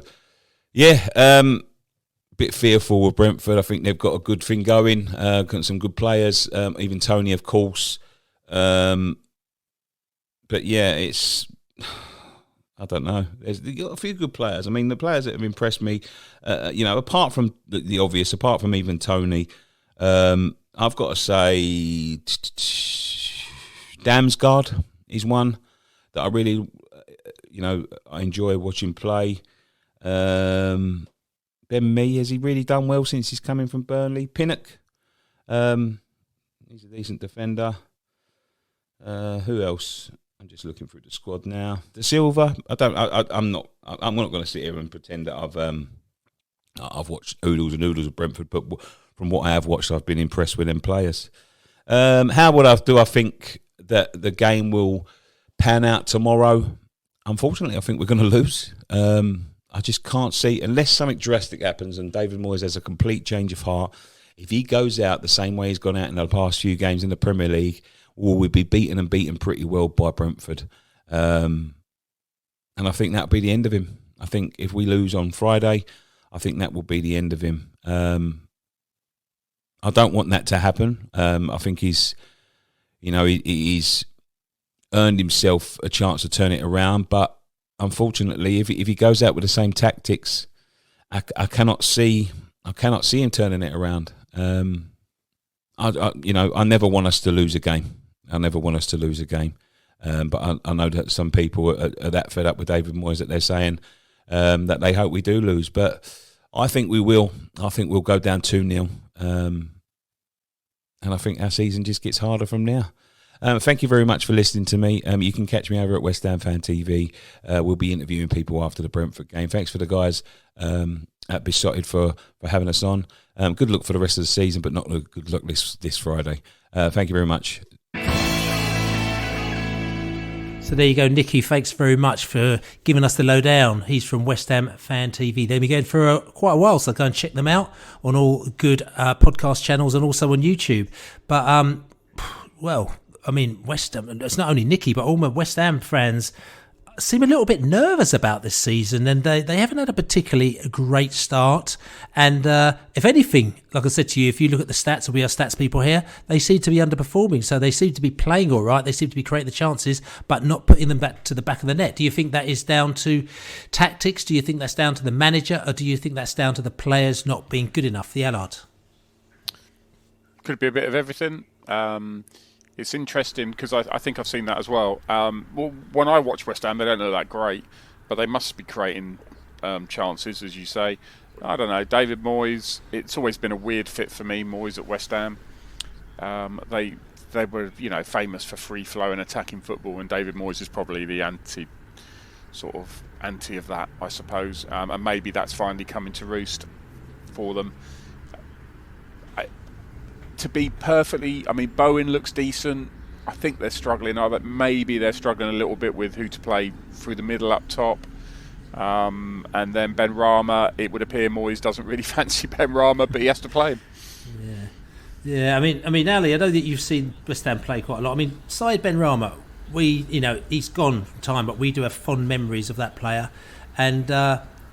bit fearful with Brentford. I think they've got a good thing going, got some good players, even Tony, of course. But it's, I don't know. They've got a few good players. I mean, the players that have impressed me, apart from the obvious, apart from even Tony, I've got to say Damsgaard is one that I really, I enjoy watching play. Ben Mee, has he really done well since he's coming from Burnley? Pinnock, he's a decent defender. Who else? I'm just looking through the squad now. De Silva, I'm not going to sit here and pretend that I've watched oodles and oodles of Brentford, but from what I have watched, I've been impressed with them players. Do I think that the game will pan out tomorrow? Unfortunately, I think we're going to lose. I just can't see, unless something drastic happens and David Moyes has a complete change of heart. If he goes out the same way he's gone out in the past few games in the Premier League, we'll be beaten pretty well by Brentford. And I think that'll be the end of him. I think if we lose on Friday, I think that will be the end of him. I don't want that to happen. I think he's earned himself a chance to turn it around, but unfortunately, if he goes out with the same tactics, I cannot see him turning it around. I never want us to lose a game. But I know that some people are that fed up with David Moyes that they're saying that they hope we do lose. But I think we will. I think we'll go down 2-0. And I think our season just gets harder from now. Thank you very much for listening to me. You can catch me over at West Ham Fan TV. We'll be interviewing people after the Brentford game. Thanks for the guys at Beesotted for having us on. Good luck for the rest of the season, but not good luck this Friday. Thank you very much. So there you go, Nicky. Thanks very much for giving us the lowdown. He's from West Ham Fan TV. They've been going for quite a while, so go and check them out on all good podcast channels and also on YouTube. But, West Ham, it's not only Nicky, but all my West Ham fans seem a little bit nervous about this season, and they haven't had a particularly great start. And if anything, like I said to you, if you look at the stats, and we are stats people here, they seem to be underperforming. So they seem to be playing all right. They seem to be creating the chances, but not putting them back to the back of the net. Do you think that is down to tactics? Do you think that's down to the manager, or do you think that's down to the players not being good enough? The Allard. Could be a bit of everything. It's interesting because I think I've seen that as well. When I watch West Ham, they don't look that great, but they must be creating chances, as you say. I don't know. David Moyes, it's always been a weird fit for me, Moyes at West Ham. They were, famous for free-flowing attacking football, and David Moyes is probably the anti of that, I suppose. And maybe that's finally coming to roost for them. To be perfectly, Bowen looks decent. I think they're struggling. Maybe they're struggling a little bit with who to play through the middle up top. And then Ben Rama, it would appear Moyes doesn't really fancy Ben Rama, but he has to play him. Yeah. Ali, I know that you've seen West Ham play quite a lot. Side Ben Rama, he's gone from time, but we do have fond memories of that player. And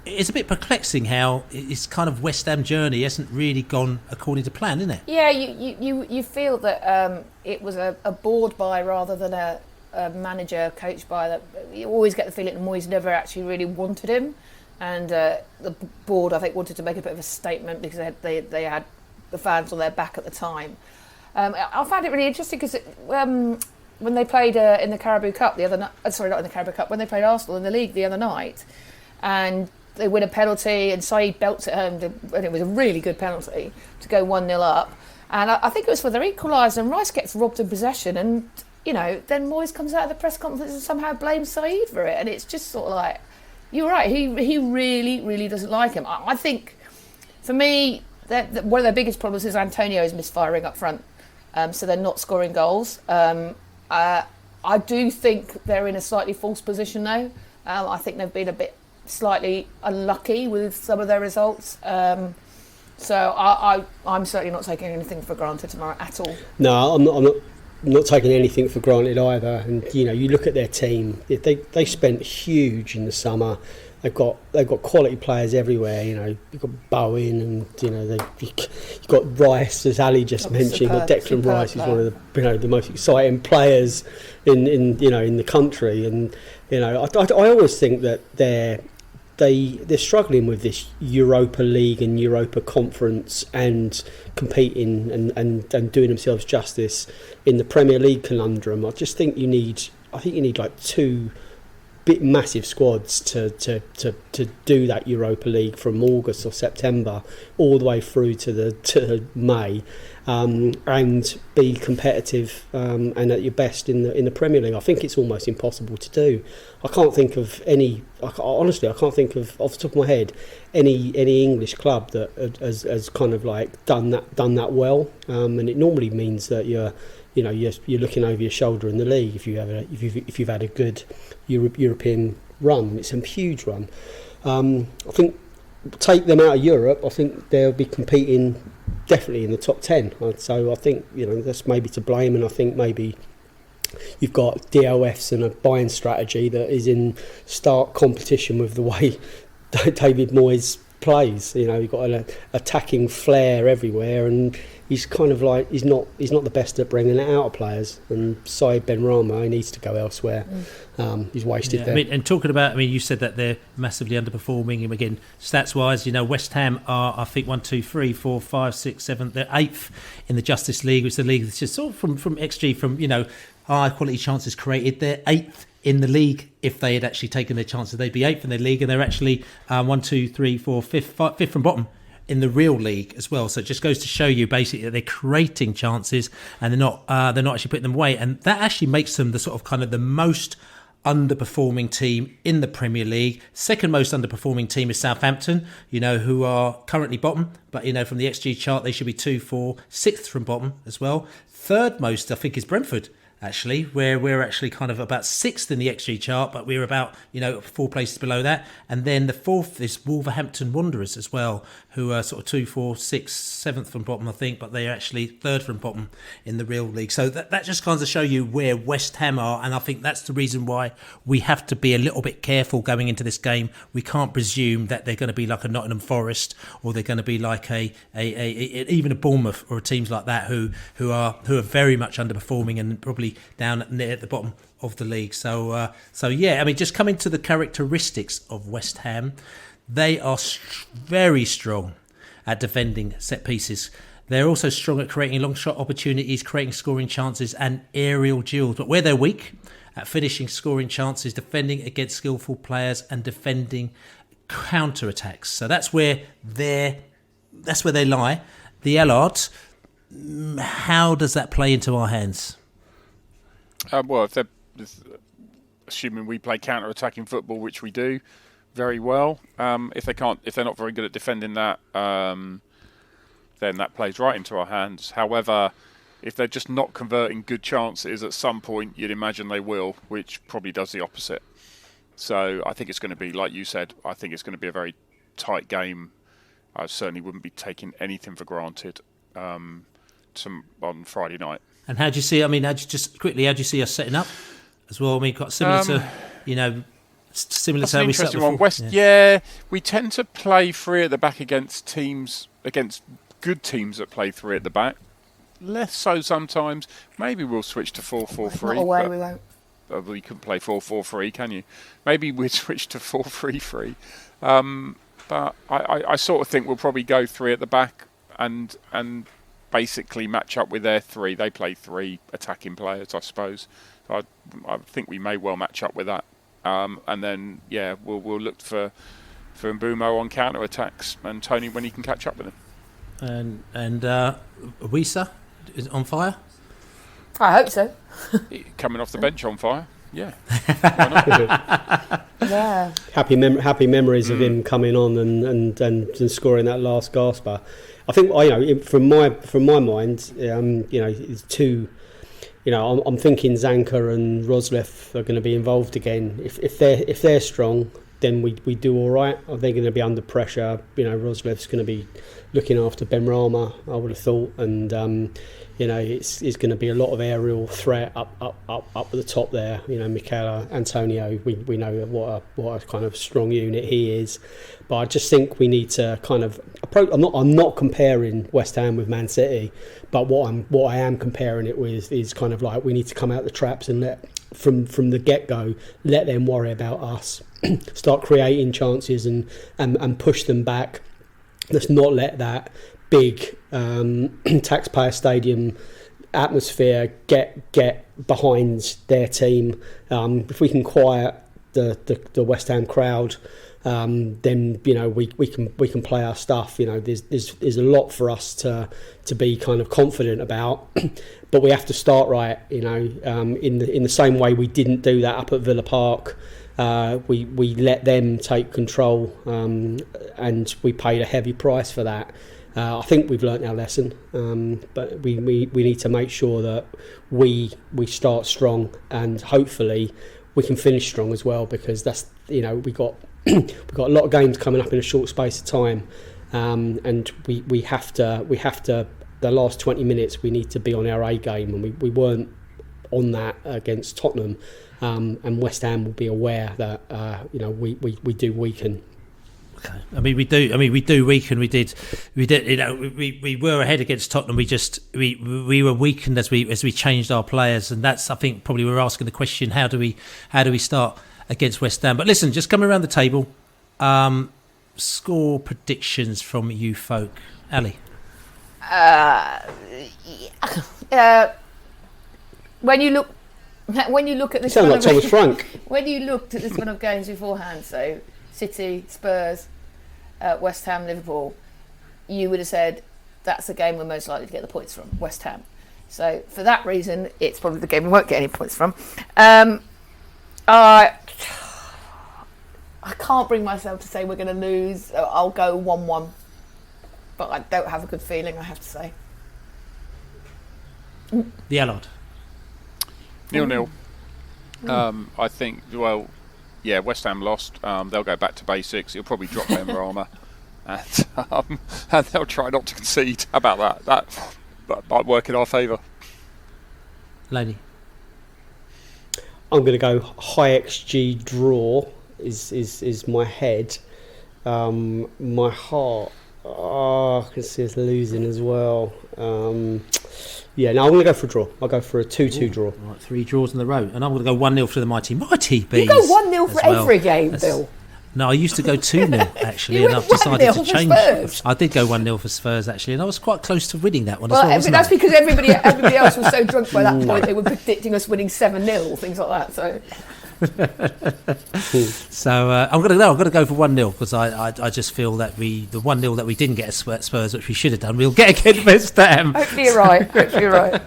it's a bit perplexing how his kind of West Ham journey hasn't really gone according to plan, isn't it? Yeah, you feel that it was a board buy rather than a manager coach buy. That you always get the feeling that Moyes never actually really wanted him, and the board, I think, wanted to make a bit of a statement because they had the fans on their back at the time. I found it really interesting because when they played in the Carabao Cup the other night, sorry, not in the Carabao Cup, when they played Arsenal in the league the other night, and they win a penalty and Saeed belts it home, and it was a really good penalty to go 1-0 up. And I think it was for their equaliser, and Rice gets robbed in possession. And, then Moyes comes out of the press conference and somehow blames Saeed for it, and it's just sort of like, you're right, he really, really doesn't like him. I think, for me, one of their biggest problems is Antonio is misfiring up front, so they're not scoring goals. I do think they're in a slightly false position though. I think they've been a bit slightly unlucky with some of their results. So I'm certainly not taking anything for granted tomorrow at all. No, I'm not taking anything for granted either. And you look at their team; they spent huge in the summer. They've got quality players everywhere. You've got Bowen, and you've got Rice, as Ali just mentioned. Declan Rice is one of the most exciting players in the country. And I always think that they're struggling with this Europa League and Europa Conference and competing and doing themselves justice in the Premier League conundrum. I just think you need like two massive squads to do that Europa League from August or September all the way through to May, and be competitive and at your best in the Premier League. I think it's almost impossible to do. I can't think of any. Honestly, I can't think of off the top of my head any English club that has kind of like done that well. And it normally means that you're looking over your shoulder in the league if you've had a good European run. It's a huge run. I think take them out of Europe, I think they'll be competing definitely in the top 10. So I think that's maybe to blame, and I think maybe you've got DOFs and a buying strategy that is in stark competition with the way David Moyes plays. You've got an attacking flair everywhere, and he's kind of like he's not the best at bringing it out of players. And Saeed Benrahma, he needs to go elsewhere. He's wasted there. And talking about, you said that they're massively underperforming. And again, stats wise, West Ham are, I think, 1, 2, 3, 4, 5, 6, 7. They're 8th in the Justice League, which is the league that's just sort of from XG, from high quality chances created. They're 8th in the league. If they had actually taken their chances, they'd be 8th in their league, and they're actually 1, 2, 3, 4, 5th from bottom in the real league as well. So it just goes to show you basically that they're creating chances and they're not actually putting them away, and that actually makes them the sort of kind of the most underperforming team in the Premier League. Second most underperforming team is Southampton, who are currently bottom, but from the XG chart they should be 2, 4, 6th from bottom as well. Third most I think is Brentford, actually, where we're actually kind of about 6th in the XG chart, but we're about 4 places below that. And then the 4th is Wolverhampton Wanderers as well, who are sort of 2, 4, 6, 7th from bottom, I think, but they're actually 3rd from bottom in the real league. So that just kind of show you where West Ham are, and I think that's the reason why we have to be a little bit careful going into this game. We can't presume that they're going to be like a Nottingham Forest, or they're going to be like a even a Bournemouth or teams like that who are very much underperforming and probably down near at the bottom of the league. So just coming to the characteristics of West Ham, they are very strong at defending set pieces. They're also strong at creating long shot opportunities, creating scoring chances and aerial duels. But where they're weak at finishing scoring chances, defending against skillful players and defending counter attacks. So that's where they lie. The Allard, how does that play into our hands? Assuming we play counter-attacking football, which we do very well, if they're not very good at defending that, then that plays right into our hands. However, if they're just not converting good chances, at some point you'd imagine they will, which probably does the opposite. So I think it's going to be, like you said, I think it's going to be a very tight game. I certainly wouldn't be taking anything for granted on Friday night. And how do you see? How do you see us setting up as well? Quite similar to, similar to how we set up before. We tend to play 3 at the back against good teams that play 3 at the back. Less so sometimes. Maybe we'll switch to 4-4-3. Not away, we won't. Well, you couldn't play 4-4-3, can you? Maybe we'd switch to 4-3-3. But I sort of think we'll probably go 3 at the back and basically match up with their 3. They play 3 attacking players, I suppose. So I think we may well match up with that. And then, we'll look for Mbeumo on counter attacks and Tony when he can catch up with him. And Wisa is on fire. I hope so. Coming off the bench on fire. Yeah. Yeah. Happy memories of him coming on and scoring that last gasper. I think from my mind, it's two. I'm thinking Zanka and Roslev are going to be involved again. If they're strong, then we do all right. Are they going to be under pressure? Roslev's going to be looking after Benrahma, I would have thought, and it's going to be a lot of aerial threat up at the top there. Michele Antonio, we know what a kind of strong unit he is, but I just think we need to kind of approach. I'm not comparing West Ham with Man City, but what I am comparing it with is kind of like we need to come out the traps and let from the get-go, let them worry about us. Start creating chances and push them back. Let's not let that big taxpayer stadium atmosphere get behind their team. If we can quiet the West Ham crowd, then we can play our stuff. There's a lot for us to be kind of confident about, but we have to start right. In the same way we didn't do that up at Villa Park. We let them take control, and we paid a heavy price for that. I think we've learnt our lesson, but we need to make sure that we start strong, and hopefully we can finish strong as well, because that's we've got a lot of games coming up in a short space of time, and we have to the last 20 minutes we need to be on our A game, and we weren't on that against Tottenham. And West Ham will be aware that we do weaken. Okay. We do weaken. We did. We were ahead against Tottenham. We were weakened as we changed our players, and that's, I think, probably we're asking the question: how do we start against West Ham? But listen, just coming around the table, score predictions from you folk, Ali. When you look at this, sound like Thomas Frank. When you looked at this run of games beforehand, so City, Spurs, West Ham, Liverpool, you would have said that's the game we're most likely to get the points from, West Ham. So for that reason, it's probably the game we won't get any points from. I can't bring myself to say we're going to lose. I'll go 1-1, but I don't have a good feeling, I have to say. The Allard. 0-0. I think, West Ham lost. They'll go back to basics. He'll probably drop Benrahma, and they'll try not to concede. How about that? That might work in our favour. Laney. I'm going to go high XG draw. Is my head. My heart. I can see us losing as well. I'm going to go for a draw. I'll go for a 2-2 draw. Right, 3 draws in a row. And I'm going to go 1-0 for the mighty Bees. You go 1-0 for every game, Bill. No, I used to go 2-0 actually, and I've decided to change. I did go 1-0 for Spurs actually, and I was quite close to winning that one as well. But that's because everybody else was so drunk by that point they were predicting us winning 7-0, things like that. So. So I'm going to go for 1-0 because I just feel that the 1-0 that we didn't get at Spurs, which we should have done, we'll get against West Ham. Hopefully you're right.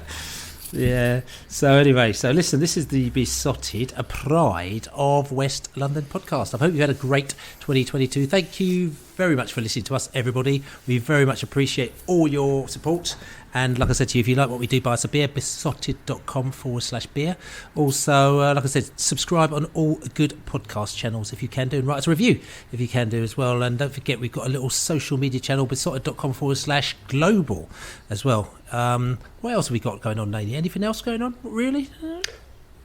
Yeah. So anyway, listen, this is the Beesotted, a Pride of West London podcast. I hope you've had a great 2022. Thank you very much for listening to us, everybody. We very much appreciate all your support. And like I said to you, if you like what we do, buy us a beer, beesotted.com/beer. Also, like I said, subscribe on all good podcast channels if you can do, and write us a review if you can do as well. And don't forget, we've got a little social media channel, beesotted.com/global as well. What else have we got going on, Laney? Anything else going on? Not really?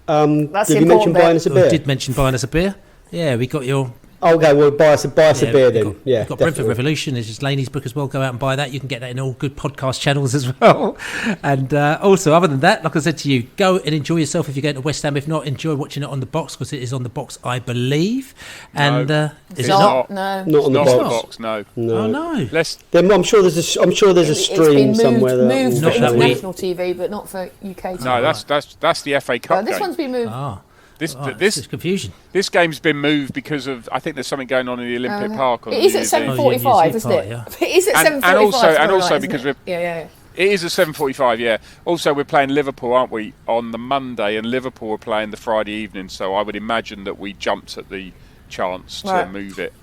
That's did you mention buying us a beer? I did mention buying us a beer. Yeah, we got your... Okay, well, buy us a beer then. We've got Brentford Revolution. It's just Laney's book as well. Go out and buy that. You can get that in all good podcast channels as well. And also, other than that, like I said to you, go and enjoy yourself if you're going to West Ham. If not, enjoy watching it on the box, because it is on the box, I believe. And is it not? No, not on the box. No. Oh no. I'm sure there's a stream somewhere. Moved for international TV, but not for UK TV. No, that's the FA Cup. This one's been moved. This is confusion. This game's been moved because of, I think there's something going on in the Olympic Park. It is at 7:45, isn't it? Yeah. It is at 7:45. And also because we're It is a 7:45, yeah. Also, we're playing Liverpool, aren't we, on the Monday, and Liverpool are playing the Friday evening, so I would imagine that we jumped at the chance to move it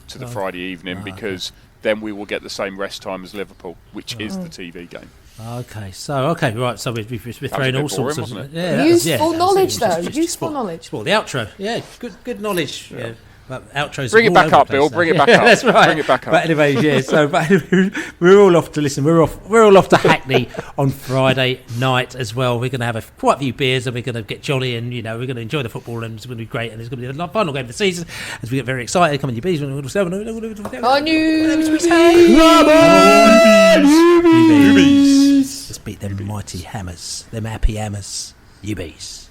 to the Friday evening because then we will get the same rest time as Liverpool, which is the TV game. Okay, so right, so we're throwing all sorts of useful knowledge, though. Useful knowledge. Well, the outro, good knowledge. Yeah. But outros. Bring it back up, Bill. Bring it back up. That's right. Bring it back up. But anyway, yeah. So we're all off to listen. We're all off to Hackney on Friday night as well. We're going to have quite a few beers and we're going to get jolly and we're going to enjoy the football and it's going to be great and it's going to be the final game of the season as we get very excited. Come on, you bees! On Newbies! Let's beat them mighty hammers, them happy hammers, you bees.